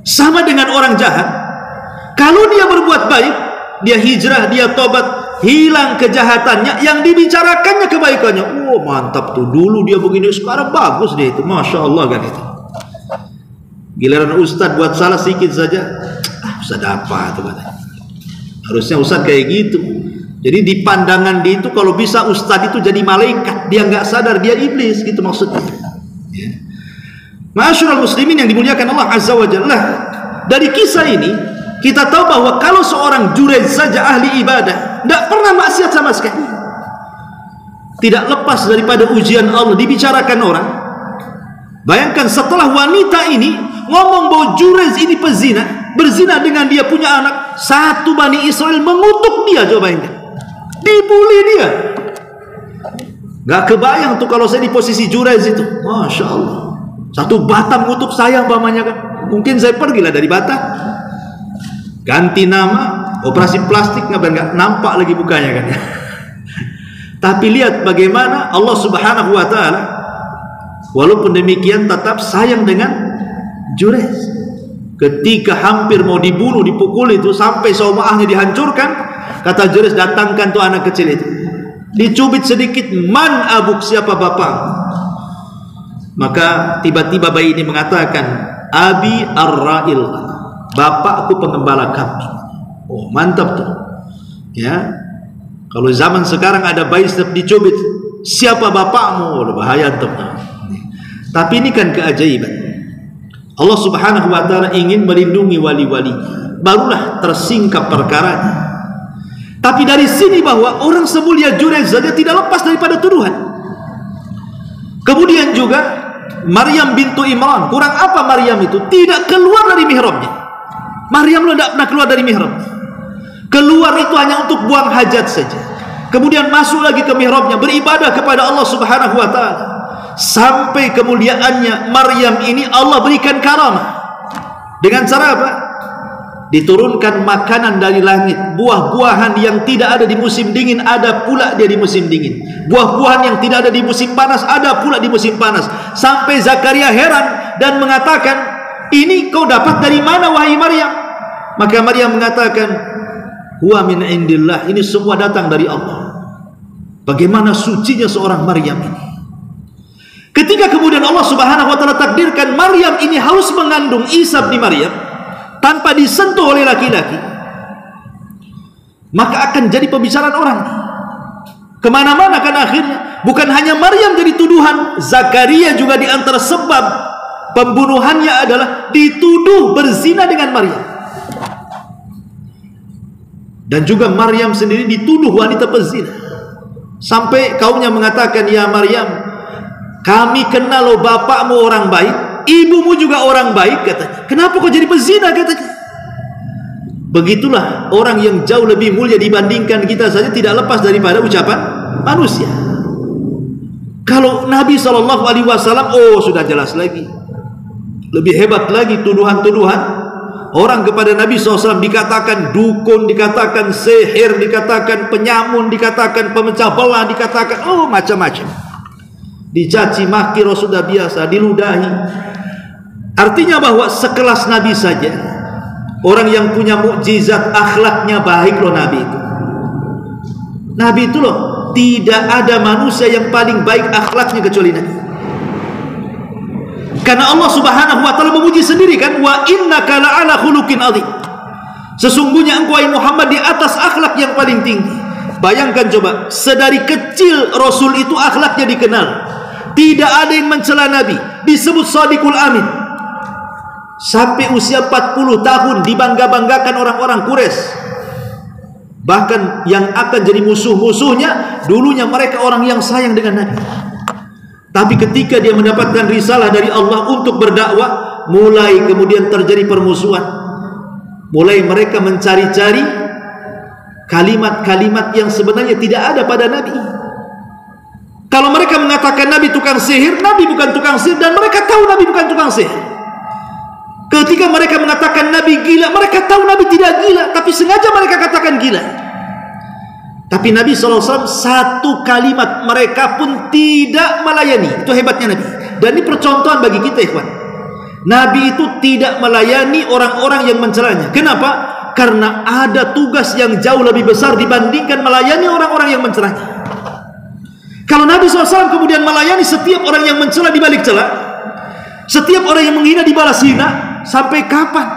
Sama dengan orang jahat, kalau dia berbuat baik, dia hijrah, dia tobat, hilang kejahatannya, yang dibicarakannya kebaikannya. Oh mantap tuh, dulu dia begini, sekarang bagus dia itu, Masya Allah kan itu. Giliran ustadz buat salah sedikit saja, ustadz apa tuh katanya. Harusnya ustadz kayak gitu. Jadi di pandangan dia itu, kalau bisa ustadz itu jadi malaikat, dia nggak sadar dia iblis, gitu maksudnya. Ya. Ma'asyiral muslimin yang dimuliakan Allah Azza wa Jalla, dari kisah ini kita tahu bahwa kalau seorang Jurayj saja ahli ibadah, tidak pernah maksiat sama sekali, tidak lepas daripada ujian Allah dibicarakan orang. Bayangkan setelah wanita ini ngomong bahwa Jurayj ini pezina, berzina dengan dia punya anak, satu Bani Israel mengutuk dia. Coba bayangkan, dibully dia. Gak kebayang tuh kalau saya di posisi Jurayj itu. Masya Allah, satu Batam ngutuk saya umpamanya kan, mungkin saya pergilah dari Batam, ganti nama, operasi plastik, nggak nampak lagi mukanya kan. Tapi lihat bagaimana Allah Subhanahu wa Ta'ala, walaupun demikian tetap sayang dengan Jurayj. Ketika hampir mau dibunuh, dipukul itu sampai saumaahnya dihancurkan, kata Jurayj, datangkan tuh anak kecil itu, dicubit sedikit, man abuk, siapa bapak? Maka tiba-tiba bayi ini mengatakan, abi ar-ra'il, bapakku pengembala kambing. Oh mantap tuh ya. Kalau zaman sekarang ada bayi setiap dicubit, siapa bapakmu? Oh, bahaya tuh. Tapi ini kan keajaiban. Allah Subhanahu wa Ta'ala ingin melindungi wali-walinya, barulah tersingkap perkaranya. Tapi dari sini bahwa orang semulia Jurayj saja tidak lepas daripada tuduhan. Kemudian juga Maryam bintu Imran, kurang apa Maryam itu? Tidak keluar dari mihrabnya. Maryam tidak pernah keluar dari mihrabnya. Keluar itu hanya untuk buang hajat saja. Kemudian masuk lagi ke mihrabnya, beribadah kepada Allah Subhanahu wa Ta'ala. Sampai kemuliaannya Maryam ini Allah berikan karamah. Dengan cara apa? Diturunkan makanan dari langit, buah-buahan yang tidak ada di musim dingin ada pula dia di musim dingin, buah-buahan yang tidak ada di musim panas ada pula di musim panas. Sampai Zakaria heran dan mengatakan, ini kau dapat dari mana wahai Maryam? Maka Maryam mengatakan, huwa min indillah, ini semua datang dari Allah. Bagaimana sucinya seorang Maryam ini. Ketika kemudian Allah Subhanahu wa Ta'ala takdirkan Maryam ini harus mengandung Isa bin Maryam tanpa disentuh oleh laki-laki, maka akan jadi pembicaraan orang kemana-mana kan akhirnya. Bukan hanya Maryam jadi tuduhan, Zakaria juga diantara sebab pembunuhannya adalah dituduh berzina dengan Maryam. Dan juga Maryam sendiri dituduh wanita pezina, sampai kaumnya mengatakan, ya Maryam, kami kenal lo bapakmu orang baik, ibumu juga orang baik, katanya. Kenapa kau jadi pezina, katanya. Begitulah orang yang jauh lebih mulia dibandingkan kita saja tidak lepas daripada ucapan manusia. Kalau Nabi SAW, oh sudah jelas lagi, lebih hebat lagi tuduhan-tuduhan orang kepada Nabi SAW. Dikatakan dukun, dikatakan sihir, dikatakan penyamun, dikatakan pemecah belah, dikatakan oh macam-macam. Dicaci maki sudah biasa, diludahi. Artinya bahwa sekelas Nabi saja, orang yang punya mukjizat, akhlaknya baik loh Nabi itu. Nabi itu loh, tidak ada manusia yang paling baik akhlaknya kecuali Nabi. Karena Allah Subhanahu wa Ta'ala memuji sendiri kan, wa innaka la'ala khuluqin adzim. Sesungguhnya engkau Muhammad di atas akhlak yang paling tinggi. Bayangkan coba, sedari kecil Rasul itu akhlaknya dikenal. Tidak ada yang mencela Nabi, disebut Shadiqul Amin. Sampai usia 40 tahun dibangga-banggakan orang-orang Quraisy. Bahkan yang akan jadi musuh-musuhnya, dulunya mereka orang yang sayang dengan Nabi. Tapi ketika dia mendapatkan risalah dari Allah untuk berdakwah, mulai kemudian terjadi permusuhan. Mulai mereka mencari-cari kalimat-kalimat yang sebenarnya tidak ada pada Nabi. Kalau mereka mengatakan Nabi tukang sihir, Nabi bukan tukang sihir, dan mereka tahu Nabi bukan tukang sihir. Ketika mereka mengatakan Nabi gila, mereka tahu Nabi tidak gila, tapi sengaja mereka katakan gila. Tapi Nabi SAW satu kalimat mereka pun tidak melayani. Itu hebatnya Nabi. Dan ini percontohan bagi kita, ikhwan. Nabi itu tidak melayani orang-orang yang mencelanya. Kenapa? Karena ada tugas yang jauh lebih besar dibandingkan melayani orang-orang yang mencelanya. Kalau Nabi SAW kemudian melayani setiap orang yang mencela di balik cela, setiap orang yang menghina dibalas hina, sampai kapan?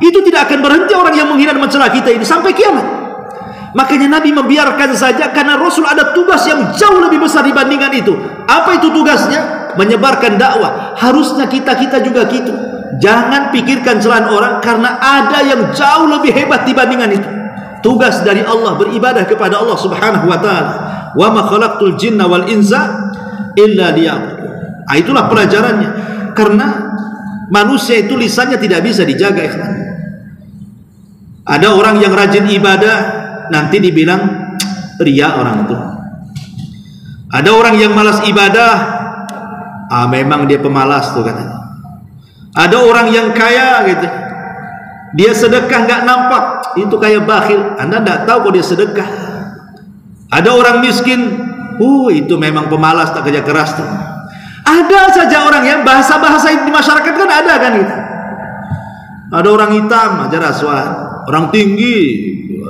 Itu tidak akan berhenti orang yang menghina dan mencela kita ini sampai kiamat. Makanya Nabi membiarkan saja, karena Rasul ada tugas yang jauh lebih besar dibandingkan itu. Apa itu tugasnya? Menyebarkan dakwah. Harusnya kita juga gitu. Jangan pikirkan celaan orang, karena ada yang jauh lebih hebat dibandingkan itu. Tugas dari Allah beribadah kepada Allah Subhanahu wa taala. Wa ma khalaqtul jinna wal insa illa liya'budun. Itulah pelajarannya. Karena manusia itu lisannya tidak bisa dijaga, ikhwan. Ada orang yang rajin ibadah, nanti dibilang ria orang itu. Ada orang yang malas ibadah, memang dia pemalas tuh katanya. Ada orang yang kaya gitu, dia sedekah nggak nampak, itu kayak bakhil. Anda nggak tahu kalau dia sedekah. Ada orang miskin, itu memang pemalas, tak kerja keras tuh. Ada saja orang yang bahasa-bahasa di masyarakat kan ada kan gitu. Ada orang hitam aja rasuah, orang tinggi,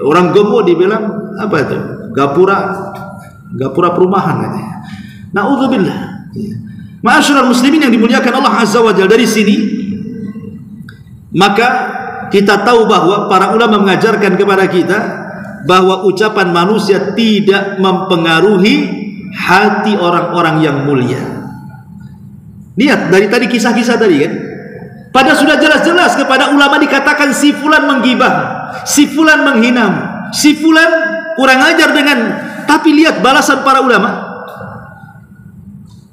orang gemuk dibilang apa itu? Gapura perumahan katanya. Nauzubillah. Ma'asyiral muslimin yang dimuliakan Allah Azza wa Jalla, dari sini maka kita tahu bahwa para ulama mengajarkan kepada kita bahwa ucapan manusia tidak mempengaruhi hati orang-orang yang mulia. Lihat dari tadi kisah-kisah tadi kan, pada sudah jelas-jelas kepada ulama dikatakan si fulan menggibah, si fulan menghina, si fulan kurang ajar dengan. Tapi lihat balasan para ulama.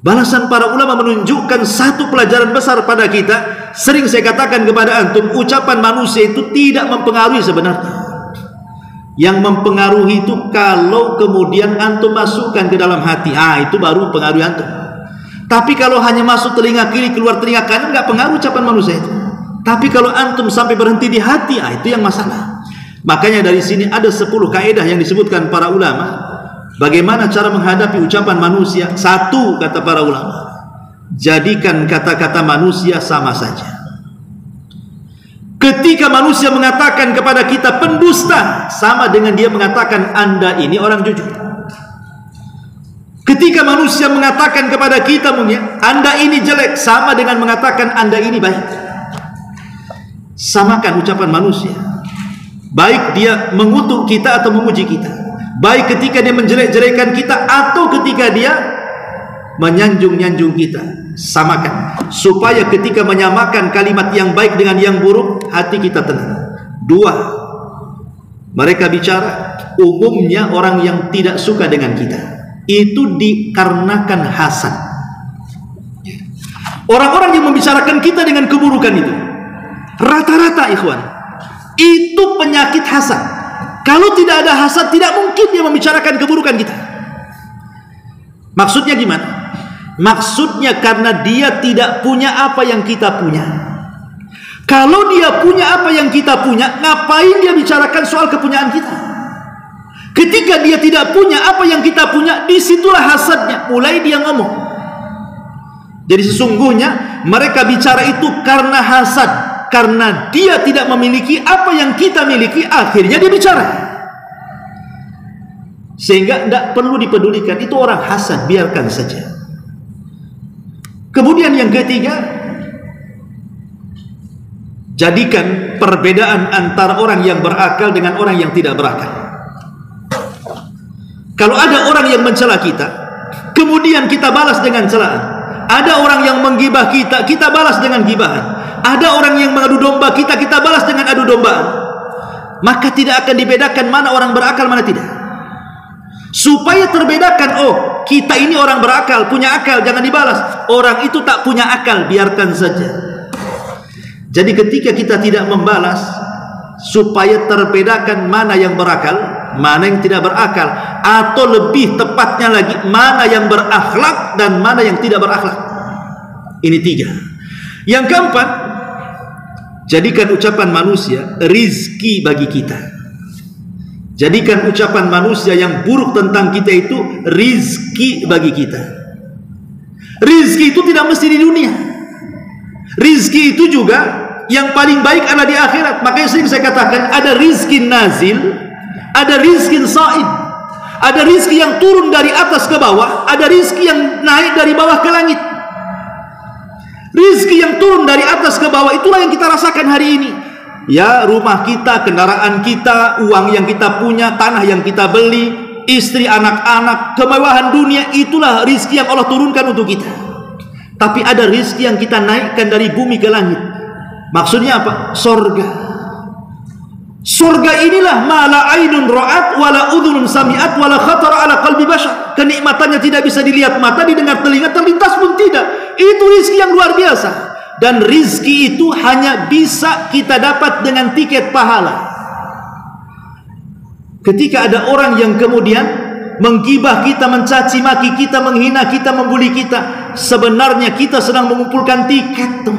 Balasan para ulama menunjukkan satu pelajaran besar pada kita. Sering saya katakan kepada antum, ucapan manusia itu tidak mempengaruhi sebenarnya. Yang mempengaruhi itu kalau kemudian antum masukkan ke dalam hati, itu baru mempengaruhi antum. Tapi kalau hanya masuk telinga kiri keluar telinga kanan, nggak pengaruh ucapan manusia itu. Tapi kalau antum sampai berhenti di hati, itu yang masalah. Makanya dari sini ada 10 kaidah yang disebutkan para ulama. Bagaimana cara menghadapi ucapan manusia? Satu, kata para ulama, jadikan kata-kata manusia sama saja. Ketika manusia mengatakan kepada kita pendusta, sama dengan dia mengatakan Anda ini orang jujur. Ketika manusia mengatakan kepada kita Anda ini jelek, sama dengan mengatakan Anda ini baik. Samakan ucapan manusia, baik dia mengutuk kita atau memuji kita, baik ketika dia menjelek-jelekan kita atau ketika dia menyanjung-nyanjung kita. Samakan, supaya ketika menyamakan kalimat yang baik dengan yang buruk, hati kita tenang. Dua, mereka bicara, umumnya orang yang tidak suka dengan kita itu dikarenakan hasad. Orang-orang yang membicarakan kita dengan keburukan itu rata-rata, ikhwan, itu penyakit hasad. Kalau tidak ada hasad, tidak mungkin dia membicarakan keburukan kita. Maksudnya gimana? Maksudnya karena dia tidak punya apa yang kita punya. Kalau dia punya apa yang kita punya, ngapain dia bicarakan soal kepunyaan kita? Ketika dia tidak punya apa yang kita punya, disitulah hasadnya, mulai dia ngomong. Jadi sesungguhnya mereka bicara itu karena hasad, karena dia tidak memiliki apa yang kita miliki, akhirnya dia bicara. Sehingga tidak perlu dipedulikan, itu orang hasad, biarkan saja. Kemudian yang ketiga, jadikan perbedaan antara orang yang berakal dengan orang yang tidak berakal. Kalau ada orang yang mencela kita, kemudian kita balas dengan celaan. Ada orang yang menggibah kita, kita balas dengan gibahan. Ada orang yang mengadu domba kita, kita balas dengan adu dombaan. Maka tidak akan dibedakan mana orang berakal, mana tidak. Supaya terbedakan, oh kita ini orang berakal, punya akal, jangan dibalas. Orang itu tak punya akal, biarkan saja. Jadi ketika kita tidak membalas, supaya terbedakan mana yang berakal, mana yang tidak berakal, atau lebih tepatnya lagi, mana yang berakhlak dan mana yang tidak berakhlak. Ini 3. Yang keempat, jadikan ucapan manusia rizki bagi kita. Jadikan ucapan manusia yang buruk tentang kita itu rizki bagi kita. Rizki itu tidak mesti di dunia. Rizki itu juga yang paling baik adalah di akhirat. Makanya sering saya katakan, ada rizki nazil, ada rizki sa'id, ada rizki yang turun dari atas ke bawah, ada rizki yang naik dari bawah ke langit. Rizki yang turun dari atas ke bawah itulah yang kita rasakan hari ini. Ya, rumah kita, kendaraan kita, uang yang kita punya, tanah yang kita beli, istri, anak-anak, kemewahan dunia, itulah rizki yang Allah turunkan untuk kita. Tapi ada rizki yang kita naikkan dari bumi ke langit. Maksudnya apa? Sorga. Sorga inilah ma la ainun ra'at wala udhunun sami'at wala khatara ala qalbi bashar. Kenikmatannya tidak bisa dilihat mata, didengar telinga, terlintas pun tidak. Itu rizki yang luar biasa. Dan rizki itu hanya bisa kita dapat dengan tiket pahala. Ketika ada orang yang kemudian menggibah kita, mencaci maki kita, menghina kita, membuli kita, sebenarnya kita sedang mengumpulkan tiket.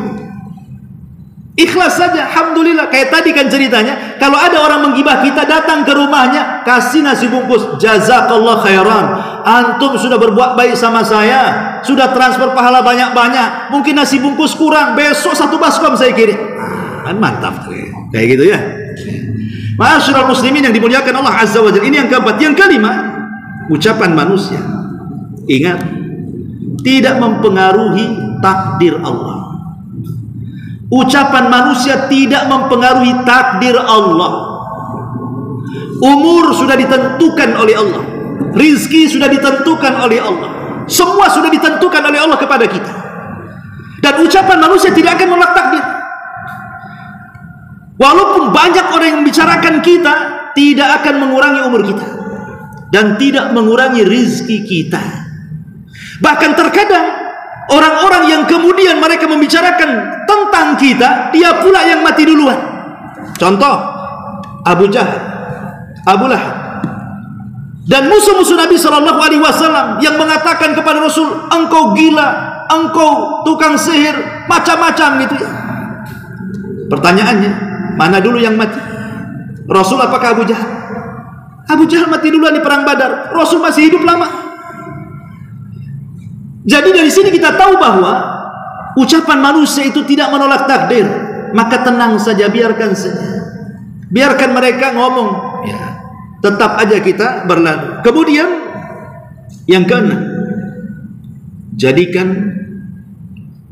Ikhlas saja, alhamdulillah. Kayak tadi kan ceritanya, kalau ada orang menggibah kita, datang ke rumahnya, kasih nasi bungkus, jazakallah khairan, antum sudah berbuat baik sama saya, sudah transfer pahala banyak-banyak, mungkin nasi bungkus kurang, besok 1 baskom saya kirim. Kan mantap kayak gitu ya. Ma'asyiral muslimin yang dimuliakan Allah Azza wa Jalla. Ini yang keempat. Yang kelima, ucapan manusia, ingat, tidak mempengaruhi takdir Allah. Ucapan manusia tidak mempengaruhi takdir Allah. Umur sudah ditentukan oleh Allah, rizki sudah ditentukan oleh Allah, semua sudah ditentukan oleh Allah kepada kita. Dan ucapan manusia tidak akan menolak takdir. Walaupun banyak orang yang membicarakan kita, tidak akan mengurangi umur kita dan tidak mengurangi rizki kita. Bahkan terkadang orang-orang yang kemudian mereka membicarakan tentang kita, dia pula yang mati duluan. Contoh, Abu Jahal, Abu Lahab, dan musuh-musuh Nabi SAW yang mengatakan kepada Rasul, engkau gila, engkau tukang sihir, macam-macam gitu ya. Pertanyaannya, mana dulu yang mati? Rasul apakah Abu Jahal? Abu Jahal mati duluan di perang Badar, Rasul masih hidup lama. Jadi dari sini kita tahu bahwa ucapan manusia itu tidak menolak takdir. Maka tenang saja, biarkan saja, biarkan mereka ngomong ya, tetap aja kita berlalu. Kemudian yang keenam,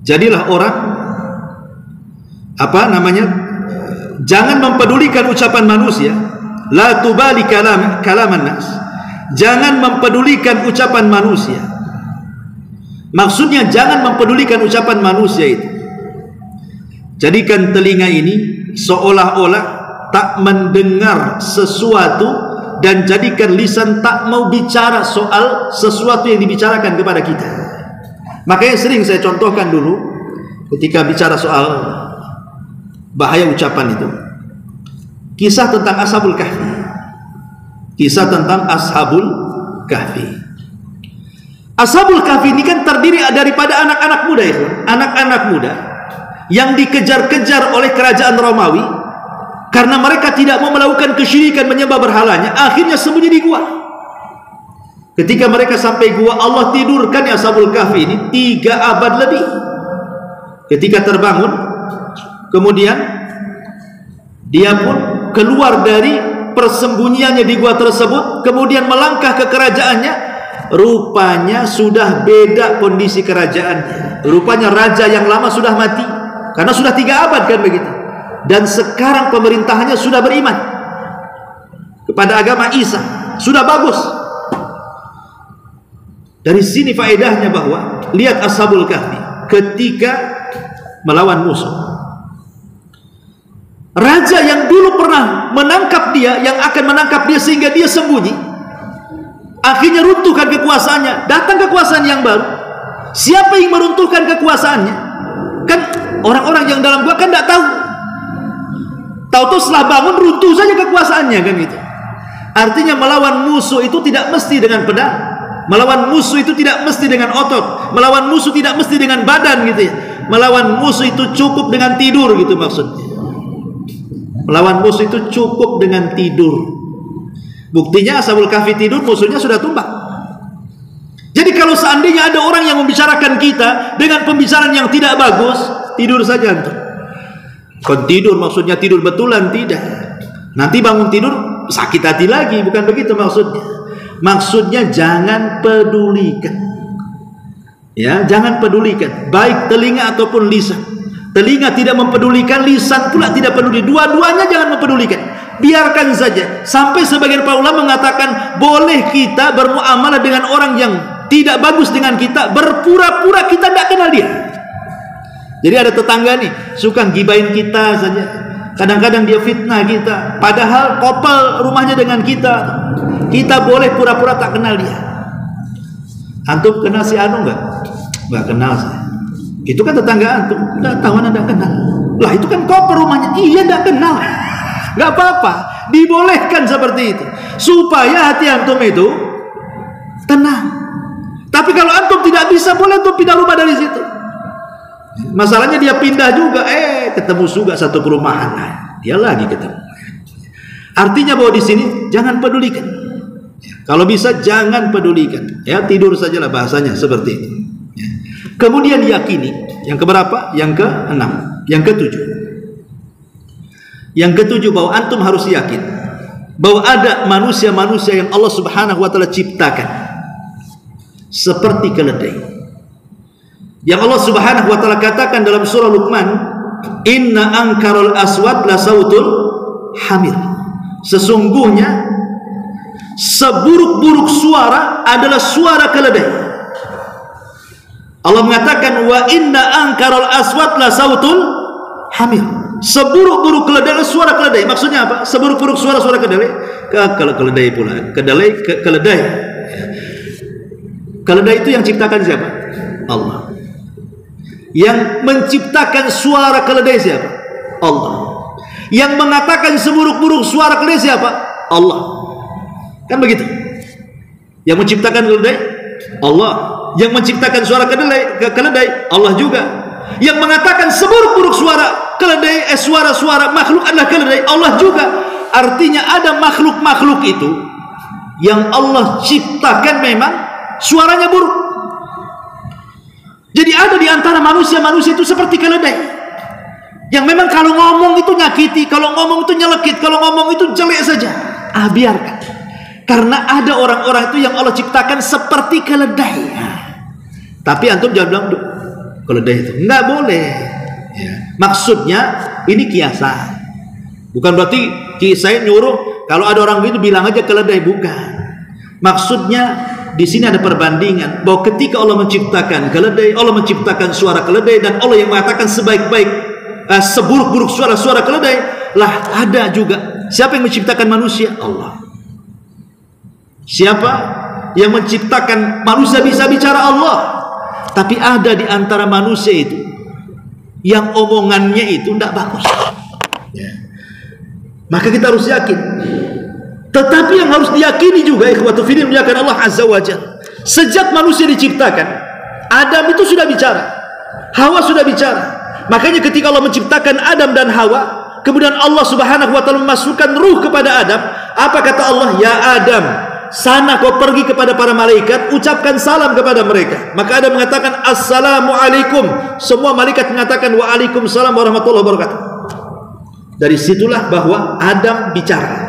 jadilah orang jangan mempedulikan ucapan manusia. La tubali kalaman nas. Jangan mempedulikan ucapan manusia. Maksudnya jangan mempedulikan ucapan manusia itu. Jadikan telinga ini seolah-olah tak mendengar sesuatu, dan jadikan lisan tak mau bicara soal sesuatu yang dibicarakan kepada kita. Makanya sering saya contohkan dulu ketika bicara soal bahaya ucapan itu, kisah tentang Ashabul Kahfi. Kisah tentang Ashabul Kahfi. Ashabul Kahfi ini kan terdiri daripada anak-anak muda itu, anak-anak muda yang dikejar-kejar oleh kerajaan Romawi karena mereka tidak mau melakukan kesyirikan, menyembah berhalanya. Akhirnya sembunyi di gua. Ketika mereka sampai gua, Allah tidurkan Ashabul Kahfi ini 3 abad lebih. Ketika terbangun, kemudian dia pun keluar dari persembunyiannya di gua tersebut, kemudian melangkah ke kerajaannya. Rupanya sudah beda kondisi kerajaannya. Rupanya raja yang lama sudah mati, karena sudah 3 abad kan begitu. Dan sekarang pemerintahannya sudah beriman kepada agama Isa, sudah bagus. Dari sini faedahnya bahwa lihat Ashabul Kahfi ketika melawan musuh. Raja yang dulu pernah menangkap dia, yang akan menangkap dia sehingga dia sembunyi, akhirnya runtuhkan kekuasaannya, datang kekuasaan yang baru. Siapa yang meruntuhkan kekuasaannya? Kan orang-orang yang dalam gua kan tidak tahu. Tahu-tahu setelah bangun runtuh saja kekuasaannya, kan gitu. Artinya melawan musuh itu tidak mesti dengan pedang. Melawan musuh itu tidak mesti dengan otot. Melawan musuh tidak mesti dengan badan, gitu ya. Melawan musuh itu cukup dengan tidur, gitu maksudnya. Melawan musuh itu cukup dengan tidur. Buktinya Ashabul Kahfi tidur, musuhnya sudah tumbang. Jadi kalau seandainya ada orang yang membicarakan kita dengan pembicaraan yang tidak bagus, tidur saja antum. Kon tidur maksudnya tidur betulan, tidak. Nanti bangun tidur sakit hati lagi, bukan begitu maksudnya. Maksudnya jangan pedulikan. Ya, jangan pedulikan, baik telinga ataupun lisan. Telinga tidak mempedulikan, lisan pula tidak peduli. Dua-duanya jangan mempedulikan. Biarkan saja. Sampai sebagian para ulama mengatakan boleh kita bermuamalah dengan orang yang tidak bagus dengan kita, berpura-pura kita tidak kenal dia. Jadi ada tetangga nih suka gibain kita saja. Kadang-kadang dia fitnah kita, padahal kopel rumahnya dengan kita. Kita boleh pura-pura tak kenal dia. Antum kenal si Anu enggak? Enggak kenal saya. Itu kan tetangga antum, enggak tahu, Anda enggak kenal. Lah itu kan kopel rumahnya. Iya enggak kenal. Enggak apa-apa, dibolehkan seperti itu supaya hati antum itu tenang. Tapi kalau antum tidak bisa, boleh antum pindah rumah dari situ. Masalahnya dia pindah juga, ketemu juga satu perumahan, dia lagi ketemu. Artinya bahwa di sini jangan pedulikan. Kalau bisa jangan pedulikan. Ya, tidur sajalah bahasanya seperti itu. Ya. Kemudian yakini, yang keberapa? Yang ke-6, yang ke-7. Yang ke-7 bahwa antum harus yakin bahwa ada manusia-manusia yang Allah Subhanahu wa taala ciptakan seperti keledai. Yang Allah Subhanahu wa taala katakan dalam surah Luqman, "Inna ankarul aswat la sautul hamir." Sesungguhnya seburuk-buruk suara adalah suara keledai. Allah mengatakan, "Wa inna ankarul aswat la sautul hamir." Seburuk-buruk keledai adalah suara keledai. Maksudnya apa? Seburuk-buruk suara keledai. Keledai pula. Keledai. Keledai itu yang ciptakan siapa? Allah. Yang menciptakan suara keledai siapa? Allah. Yang mengatakan seburuk-buruk suara keledai siapa? Allah. Kan begitu? Yang menciptakan keledai Allah. Yang menciptakan suara keledai Allah juga. Yang mengatakan seburuk-buruk suara keledai, suara-suara makhluk adalah keledai Allah juga. Artinya ada makhluk-makhluk itu yang Allah ciptakan memang suaranya buruk. Jadi ada di antara manusia-manusia itu seperti keledai yang memang kalau ngomong itu nyakiti, kalau ngomong itu nyelekit, kalau ngomong itu jelek saja. Biarkan. Karena ada orang-orang itu yang Allah ciptakan seperti keledai. Tapi antum jangan bilang keledai itu nggak boleh. Ya. Maksudnya ini kiasan. Bukan berarti saya nyuruh kalau ada orang begitu bilang aja keledai, bukan. Maksudnya di sini ada perbandingan bahwa ketika Allah menciptakan keledai, Allah menciptakan suara keledai, dan Allah yang mengatakan sebaik-baik seburuk-buruk suara keledai, lah ada juga siapa yang menciptakan manusia? Allah. Siapa yang menciptakan manusia bisa bicara? Allah. Tapi ada di antara manusia itu yang omongannya itu tidak bagus. Ya. Maka kita harus yakin. Tetapi yang harus diyakini juga ikhwatu fillah muliakan Allah Azza wa Jalla. Sejak manusia diciptakan, Adam itu sudah bicara, Hawa sudah bicara. Makanya ketika Allah menciptakan Adam dan Hawa, kemudian Allah Subhanahu wa taala memasukkan ruh kepada Adam, apa kata Allah? Ya Adam, sana kau pergi kepada para malaikat, ucapkan salam kepada mereka. Maka Adam mengatakan assalamualaikum. Semua malaikat mengatakan waalaikumsalam warahmatullahi wabarakatuh. Dari situlah bahwa Adam bicara.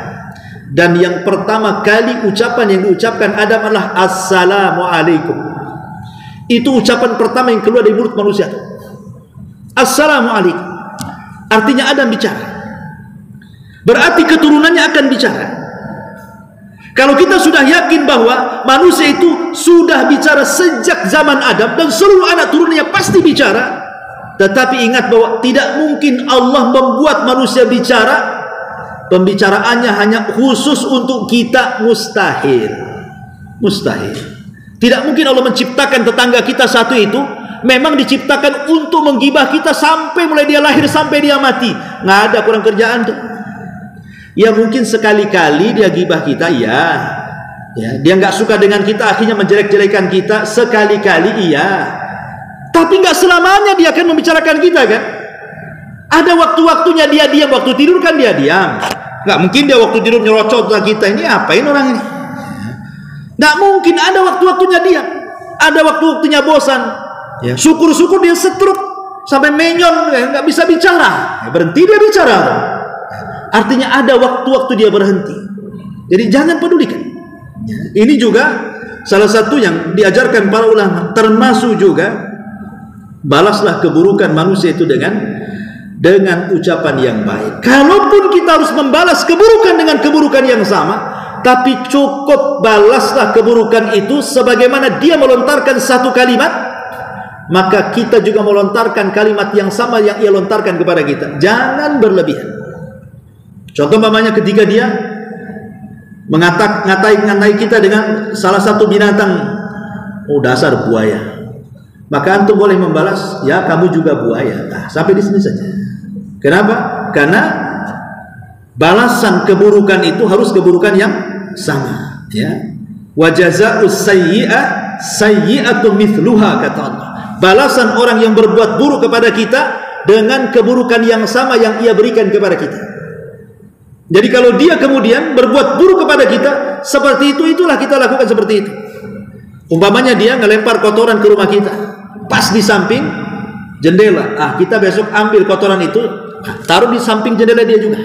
Dan yang pertama kali ucapan yang diucapkan Adam adalah assalamualaikum. Itu ucapan pertama yang keluar dari mulut manusia. Assalamualaikum. Artinya Adam bicara. Berarti keturunannya akan bicara. Kalau kita sudah yakin bahwa manusia itu sudah bicara sejak zaman Adam dan seluruh anak turunnya pasti bicara, tetapi ingat bahwa tidak mungkin Allah membuat manusia bicara, pembicaraannya hanya khusus untuk kita, mustahil. Mustahil. Tidak mungkin Allah menciptakan tetangga kita satu itu memang diciptakan untuk menggibah kita sampai mulai dia lahir sampai dia mati. Nggak ada, kurang kerjaan tuh. Ya mungkin sekali-kali dia gibah kita, ya dia nggak suka dengan kita, akhirnya menjelek-jelekan kita sekali-kali, iya. Tapi nggak selamanya dia akan membicarakan kita kan. Ada waktu-waktunya dia diam, waktu tidur kan dia diam. Nggak mungkin dia waktu tidur nyerocot kita, ini apain orang ini. Nggak mungkin, ada waktu-waktunya diam, ada waktu-waktunya bosan. Ya, syukur-syukur dia setruk sampai menyon, nggak bisa bicara, berhenti dia bicara. Artinya ada waktu-waktu dia berhenti. Jadi jangan pedulikan. Ini juga salah satu yang diajarkan para ulama. Termasuk juga balaslah keburukan manusia itu dengan ucapan yang baik. Kalaupun kita harus membalas keburukan dengan keburukan yang sama, tapi cukup balaslah keburukan itu sebagaimana dia melontarkan satu kalimat, maka kita juga melontarkan kalimat yang sama yang ia lontarkan kepada kita. Jangan berlebihan. Contoh mamanya ketika dia ngatai kita dengan salah satu binatang, oh dasar buaya, maka antum boleh membalas, ya kamu juga buaya. Nah, sampai di sini saja. Kenapa? Karena balasan keburukan itu harus keburukan yang sama. Ya, wa jazaa'us sayyi'ah sayyi'atun mithluha, kata Allah. Balasan orang yang berbuat buruk kepada kita dengan keburukan yang sama yang ia berikan kepada kita. Jadi kalau dia kemudian berbuat buruk kepada kita, seperti itu, itulah kita lakukan seperti itu. Umpamanya dia ngelempar kotoran ke rumah kita, pas di samping jendela. Kita besok ambil kotoran itu, taruh di samping jendela dia juga.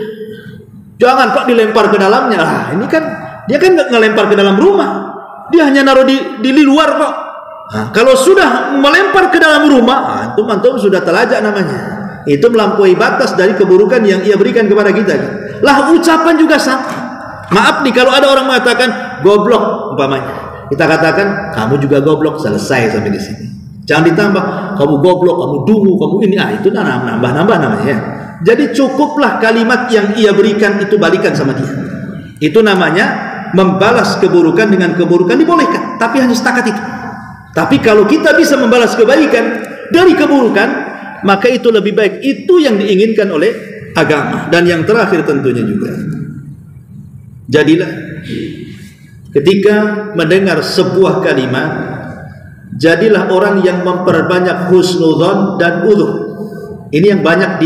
Jangan kok dilempar ke dalamnya. Ini kan dia kan nggak ngelempar ke dalam rumah, dia hanya naruh di luar kok. Kalau sudah melempar ke dalam rumah, antum sudah telajak namanya. Itu melampaui batas dari keburukan yang ia berikan kepada kita. Lah ucapan juga sama. Maaf nih kalau ada orang mengatakan goblok umpamanya, kita katakan kamu juga goblok, selesai sampai di sini. Jangan ditambah kamu goblok, kamu dungu, kamu ini. Itu nambah namanya ya. Jadi cukuplah kalimat yang ia berikan itu balikan sama dia. Itu namanya membalas keburukan dengan keburukan, dibolehkan, tapi hanya setakat itu. Tapi kalau kita bisa membalas kebaikan dari keburukan, maka itu lebih baik. Itu yang diinginkan oleh agama. Dan yang terakhir tentunya juga, jadilah ketika mendengar sebuah kalimat, jadilah orang yang memperbanyak husnudzon dan udzur. Ini yang banyak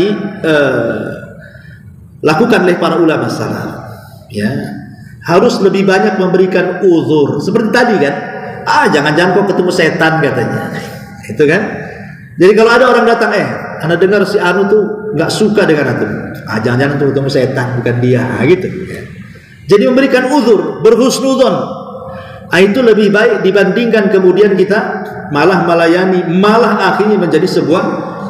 dilakukan oleh para ulama salaf. Ya, harus lebih banyak memberikan udzur. Seperti tadi kan, jangan-jangan kok ketemu setan katanya. Itu kan. Jadi kalau ada orang datang, anda dengar si Anu tuh nggak suka dengan antum, jangan-jangan tuh ketemu setan, bukan dia, gitu. Jadi memberikan uzur, berhusnudzon, itu lebih baik dibandingkan kemudian kita malah melayani, malah akhirnya menjadi sebuah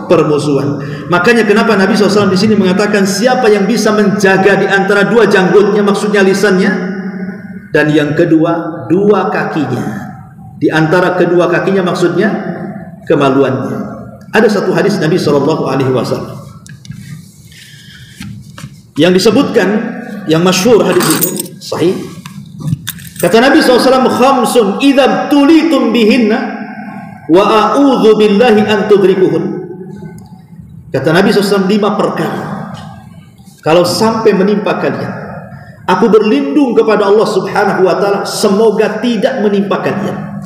permusuhan. Makanya kenapa Nabi SAW di sini mengatakan siapa yang bisa menjaga di antara dua janggutnya, maksudnya lisannya, dan yang kedua dua kakinya, di antara kedua kakinya maksudnya kemaluannya. Ada satu hadis Nabi SAW yang disebutkan, yang masyhur hadis itu sahih. Kata Nabi SAW, khamsun idza tulitum bihinna wa a'udzu billahi an tudrikuhun. Kata Nabi SAW, 5 perkara kalau sampai menimpa kalian, aku berlindung kepada Allah Subhanahu wa taala semoga tidak menimpa kalian.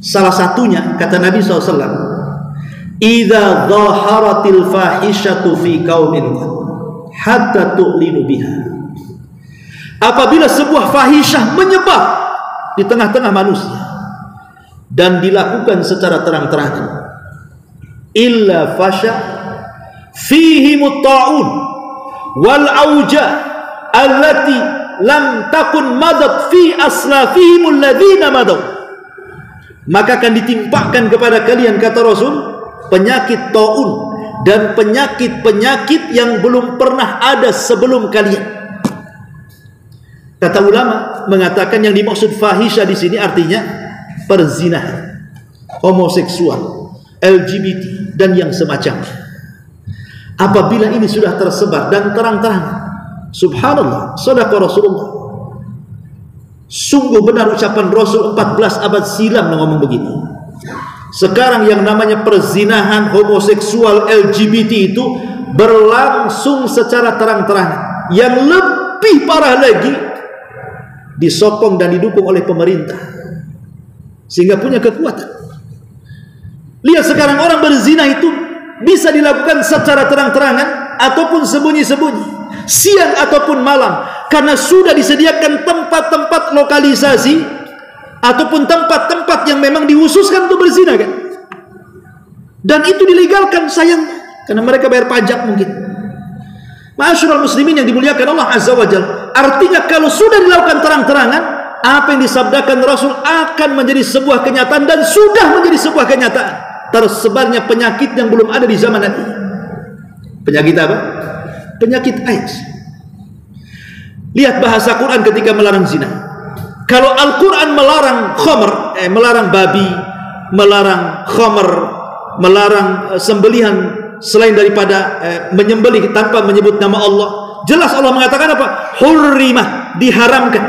Salah satunya kata Nabi SAW, idza dhaharatil fahishatu fi qaumin hatta tu'linu biha. Apabila sebuah fahisyah menyebar di tengah-tengah manusia dan dilakukan secara terang-terangan, illa fasha fihi mutta'un wal auja allati lam takun madat fi aslafihim alladhina madaw, maka akan ditimpakan kepada kalian, kata Rasul, penyakit taun dan penyakit-penyakit yang belum pernah ada sebelum kalian. Kata ulama mengatakan yang dimaksud fahisha di sini artinya perzinahan, homoseksual, LGBT dan yang semacamnya. Apabila ini sudah tersebar dan terang-terang, subhanallah, sadaqah Rasulullah. Sungguh benar ucapan Rasul 14 abad silam ngomong begini. Sekarang yang namanya perzinahan, homoseksual, LGBT itu berlangsung secara terang-terangan. Yang lebih parah lagi, disokong dan didukung oleh pemerintah, sehingga punya kekuatan. Lihat sekarang orang berzina itu bisa dilakukan secara terang-terangan ataupun sembunyi-sembunyi, siang ataupun malam, karena sudah disediakan tempat-tempat lokalisasi ataupun tempat-tempat yang memang dihususkan untuk berzina kan. Dan itu dilegalkan sayangnya, karena mereka bayar pajak mungkin. Ma'asyiral muslimin yang dimuliakan Allah Azza wa Jalla, artinya kalau sudah dilakukan terang-terangan, apa yang disabdakan Rasul akan menjadi sebuah kenyataan dan sudah menjadi sebuah kenyataan. Tersebarnya penyakit yang belum ada di zaman Nabi. Penyakit apa? Penyakit AIDS. Lihat bahasa Quran ketika melarang zina. Kalau Al-Quran melarang khamr, melarang babi, melarang khamr, melarang sembelihan selain daripada menyembelih tanpa menyebut nama Allah, jelas Allah mengatakan apa? Hurrimah, diharamkan.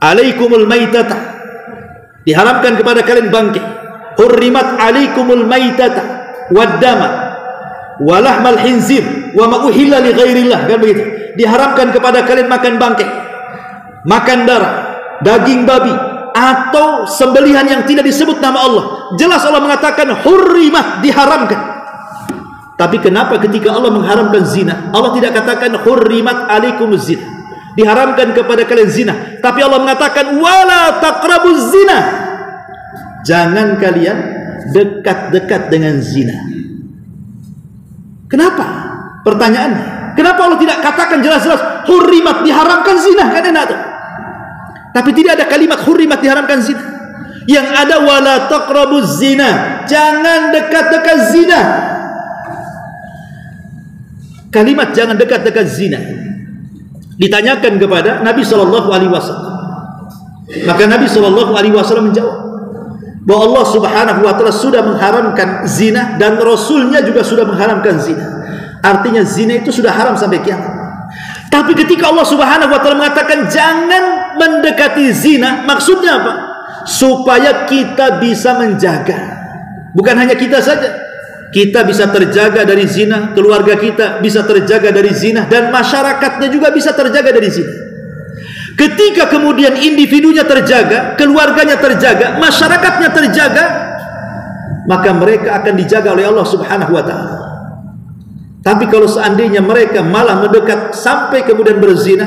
Alaikumul maitata, diharamkan kepada kalian bangkai. Hurrimat alaikumul maitata waddama walahmal hinzir wa ma uhilla li ghairillah, kan begitu. Diharamkan kepada kalian makan bangkai, makan darah, daging babi atau sembelihan yang tidak disebut nama Allah. Jelas Allah mengatakan hurrimah, diharamkan. Tapi kenapa ketika Allah mengharamkan zina, Allah tidak katakan hurrimat alaikumuz zina, diharamkan kepada kalian zina, tapi Allah mengatakan wala taqrabuz zina, jangan kalian dekat-dekat dengan zina. Kenapa? Pertanyaannya, kenapa Allah tidak katakan jelas-jelas hurrimat, diharamkan zina? Kan enak tuh. Tapi tidak ada kalimat hurrimat, diharamkan zina. Yang ada wala taqrabuz zina, jangan dekat-dekat zina. Kalimat jangan dekat-dekat zina ditanyakan kepada Nabi SAW, maka Nabi SAW menjawab bahwa Allah Subhanahu wa Ta'ala sudah mengharamkan zina dan Rasulnya juga sudah mengharamkan zina. Artinya zina itu sudah haram sampai kiamat. Tapi ketika Allah Subhanahu wa Ta'ala mengatakan jangan mendekati zina, maksudnya apa? Supaya kita bisa menjaga. Bukan hanya kita saja, kita bisa terjaga dari zina, keluarga kita bisa terjaga dari zina, dan masyarakatnya juga bisa terjaga dari zina. Ketika kemudian individunya terjaga, keluarganya terjaga, masyarakatnya terjaga, maka mereka akan dijaga oleh Allah Subhanahu wa Ta'ala. Tapi kalau seandainya mereka malah mendekat sampai kemudian berzina,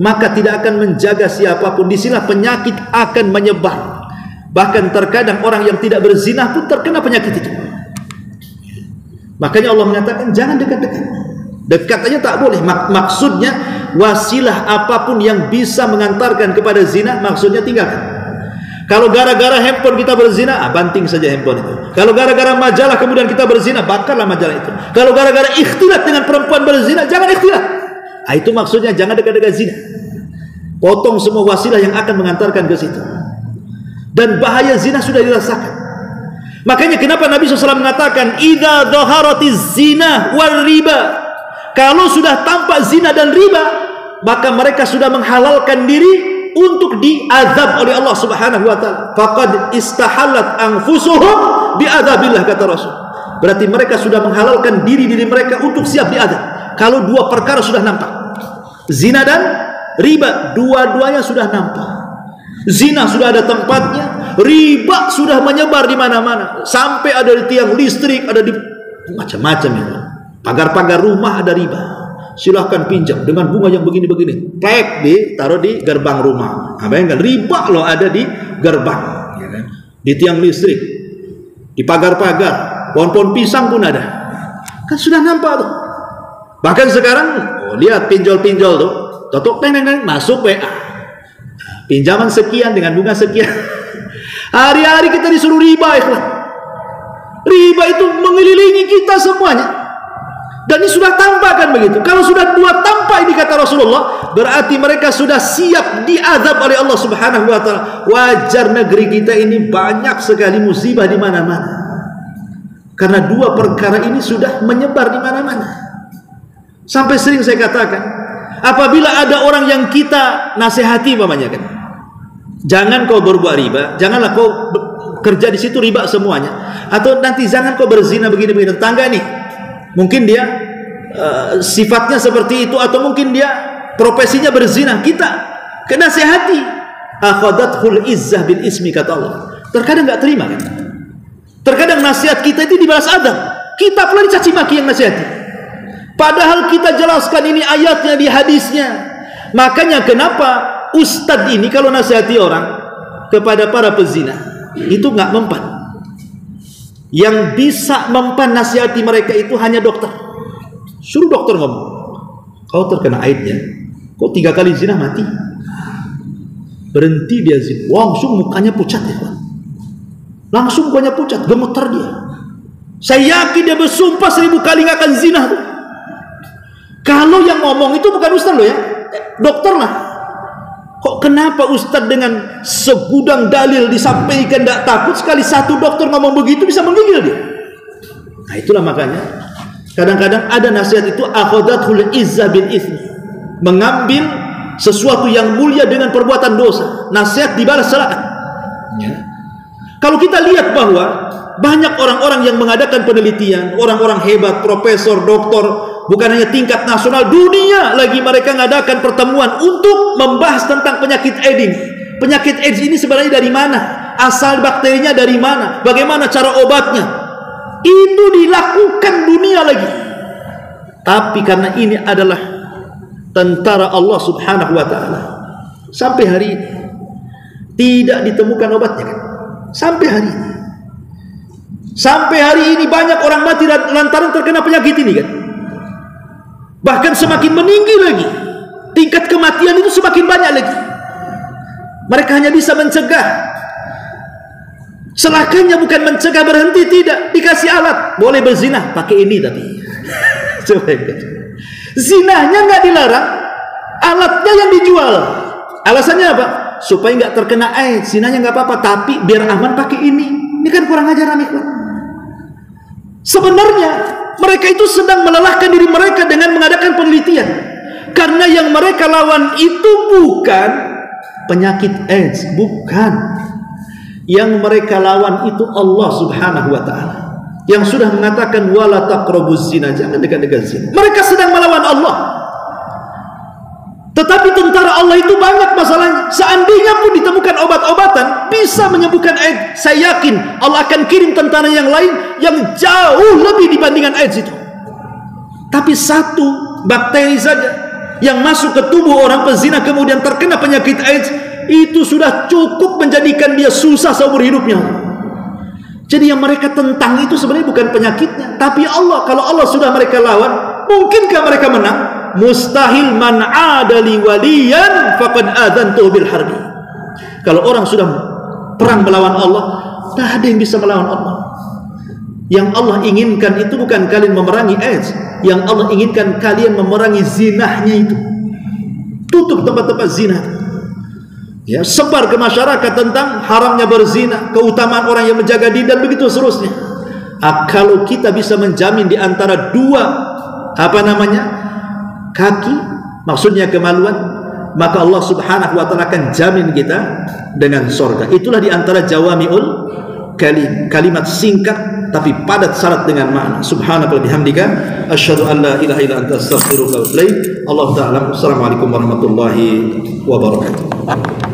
maka tidak akan menjaga siapapun. Disinilah penyakit akan menyebar. Bahkan terkadang orang yang tidak berzina pun terkena penyakit itu. Makanya Allah mengatakan jangan dekat-dekat. Dekat aja tak boleh. Maksudnya wasilah apapun yang bisa mengantarkan kepada zina, maksudnya tinggalkan. Kalau gara-gara handphone kita berzina, banting saja handphone itu. Kalau gara-gara majalah kemudian kita berzina, bakarlah majalah itu. Kalau gara-gara ikhtilat dengan perempuan berzina, jangan ikhtilat. Itu maksudnya jangan dekat-dekat zina. Potong semua wasilah yang akan mengantarkan ke situ. Dan bahaya zina sudah dirasakan. Makanya kenapa Nabi SAW mengatakan idza dhaharatiz zina war riba, kalau sudah tampak zina dan riba, maka mereka sudah menghalalkan diri untuk diazab oleh Allah Subhanahu wa Ta'ala. Faqad istahallat anfusuhum bi'adzabillah, kata Rasul. Berarti mereka sudah menghalalkan diri-diri mereka untuk siap diazab. Kalau dua perkara sudah nampak, zina dan riba, dua-duanya sudah nampak. Zina sudah ada tempatnya, riba sudah menyebar di mana-mana, sampai ada di tiang listrik, ada di macam-macam ya. Pagar-pagar rumah ada riba. Silahkan pinjam dengan bunga yang begini-begini. Plek ditaruh di gerbang rumah. Bayangkan riba loh ada di gerbang, di tiang listrik, di pagar-pagar, pohon-pohon pisang pun ada. Kan sudah nampak tuh. Bahkan sekarang, lihat pinjol-pinjol tuh, totok neng masuk WA. Pinjaman sekian dengan bunga sekian. Hari-hari kita disuruh riba, ikhlas. Riba itu mengelilingi kita semuanya. Dan ini sudah tampak kan begitu. Kalau sudah dua tampak ini kata Rasulullah, berarti mereka sudah siap diazab oleh Allah Subhanahu wa taala. Wajar negeri kita ini banyak sekali musibah di mana-mana. Karena dua perkara ini sudah menyebar di mana-mana. Sampai sering saya katakan, apabila ada orang yang kita nasihati umpamanya kan, jangan kau berbuat riba, janganlah kau kerja di situ riba semuanya, atau nanti jangan kau berzina begini-begini. Tetangga nih, mungkin dia sifatnya seperti itu, atau mungkin dia profesinya berzina, kita kenasihati. Akhadathul izzah bil ismi, kata Allah. Terkadang nggak terima kan? Terkadang nasihat kita itu dibalas adab. Kita pula dicaci maki yang nasihati. Padahal kita jelaskan ini ayatnya di hadisnya. Makanya kenapa ustadz ini kalau nasihati orang kepada para pezina itu nggak mempan. Yang bisa mempan nasihati mereka itu hanya dokter. Suruh dokter ngomong, kau terkena aidnya, kau 3 kali zina mati. Berhenti dia zina, langsung mukanya pucat ya Pak. Langsung mukanya pucat, gemetar dia. Saya yakin dia bersumpah 1000 kali nggak akan zina tuh. Kalau yang ngomong itu bukan ustaz loh ya, dokter lah. Kok kenapa ustaz dengan segudang dalil disampaikan tidak takut, sekali satu dokter ngomong begitu bisa menggigil dia. Nah itulah makanya kadang-kadang ada nasihat itu akhadathul izzah bil itsmi, mengambil sesuatu yang mulia dengan perbuatan dosa. Nasihat dibalas celaan. Ya. Kalau kita lihat bahwa banyak orang-orang yang mengadakan penelitian, orang-orang hebat, profesor, doktor, bukan hanya tingkat nasional, dunia lagi mereka mengadakan pertemuan untuk membahas tentang penyakit AIDS ini. Penyakit AIDS ini sebenarnya dari mana? Asal bakterinya dari mana? Bagaimana cara obatnya? Itu dilakukan dunia lagi. Tapi karena ini adalah tentara Allah Subhanahu wa taala, sampai hari ini tidak ditemukan obatnya kan? Sampai hari ini. Sampai hari ini banyak orang mati lantaran terkena penyakit ini kan? Bahkan semakin meninggi lagi. Tingkat kematian itu semakin banyak lagi. Mereka hanya bisa mencegah. Celakanya bukan mencegah berhenti, tidak. Dikasih alat, boleh berzina, pakai ini tapi. Coba zinahnya nggak dilarang, alatnya yang dijual. Alasannya apa? Supaya nggak terkena AIDS. Zinahnya nggak apa-apa, tapi biar aman pakai ini. Ini kan kurang ajar amiklah. Sebenarnya mereka itu sedang melelahkan diri mereka dengan mengadakan penelitian. Karena yang mereka lawan itu bukan penyakit AIDS, bukan. Yang mereka lawan itu Allah Subhanahu wa taala, yang sudah mengatakan wala taqrabuz zina, jangan dekat-dekat zina. Mereka sedang melawan Allah. Tetapi tentara Allah itu banyak masalahnya. Seandainya pun ditemukan obat-obatan bisa menyembuhkan AIDS, saya yakin Allah akan kirim tentara yang lain yang jauh lebih dibandingkan AIDS itu. Tapi satu bakteri saja yang masuk ke tubuh orang pezina kemudian terkena penyakit AIDS, itu sudah cukup menjadikan dia susah seumur hidupnya. Jadi yang mereka tentang itu sebenarnya bukan penyakitnya, tapi Allah. Kalau Allah sudah mereka lawan, mungkinkah mereka menang? Mustahil. Man adali waliyan faqad adzantuhu bil harbi. Kalau orang sudah perang melawan Allah, tidak ada yang bisa melawan Allah. Yang Allah inginkan itu bukan kalian memerangi AIDS, yang Allah inginkan kalian memerangi zinahnya itu. Tutup tempat-tempat zina. Ya, sebar ke masyarakat tentang haramnya berzina, keutamaan orang yang menjaga diri dan begitu seterusnya. Kalau kita bisa menjamin di antara dua kaki, maksudnya kemaluan, maka Allah Subhanahu wa taala akan jamin kita dengan surga. Itulah di antara jawami'ul kalim, kalimat singkat tapi padat syarat dengan makna. Subhanaka wa bihamdika asyhadu an la ilaha illa anta astaghfiruka wa atubu ilaik. Allahu ta'ala. Assalamualaikum warahmatullahi wabarakatuh.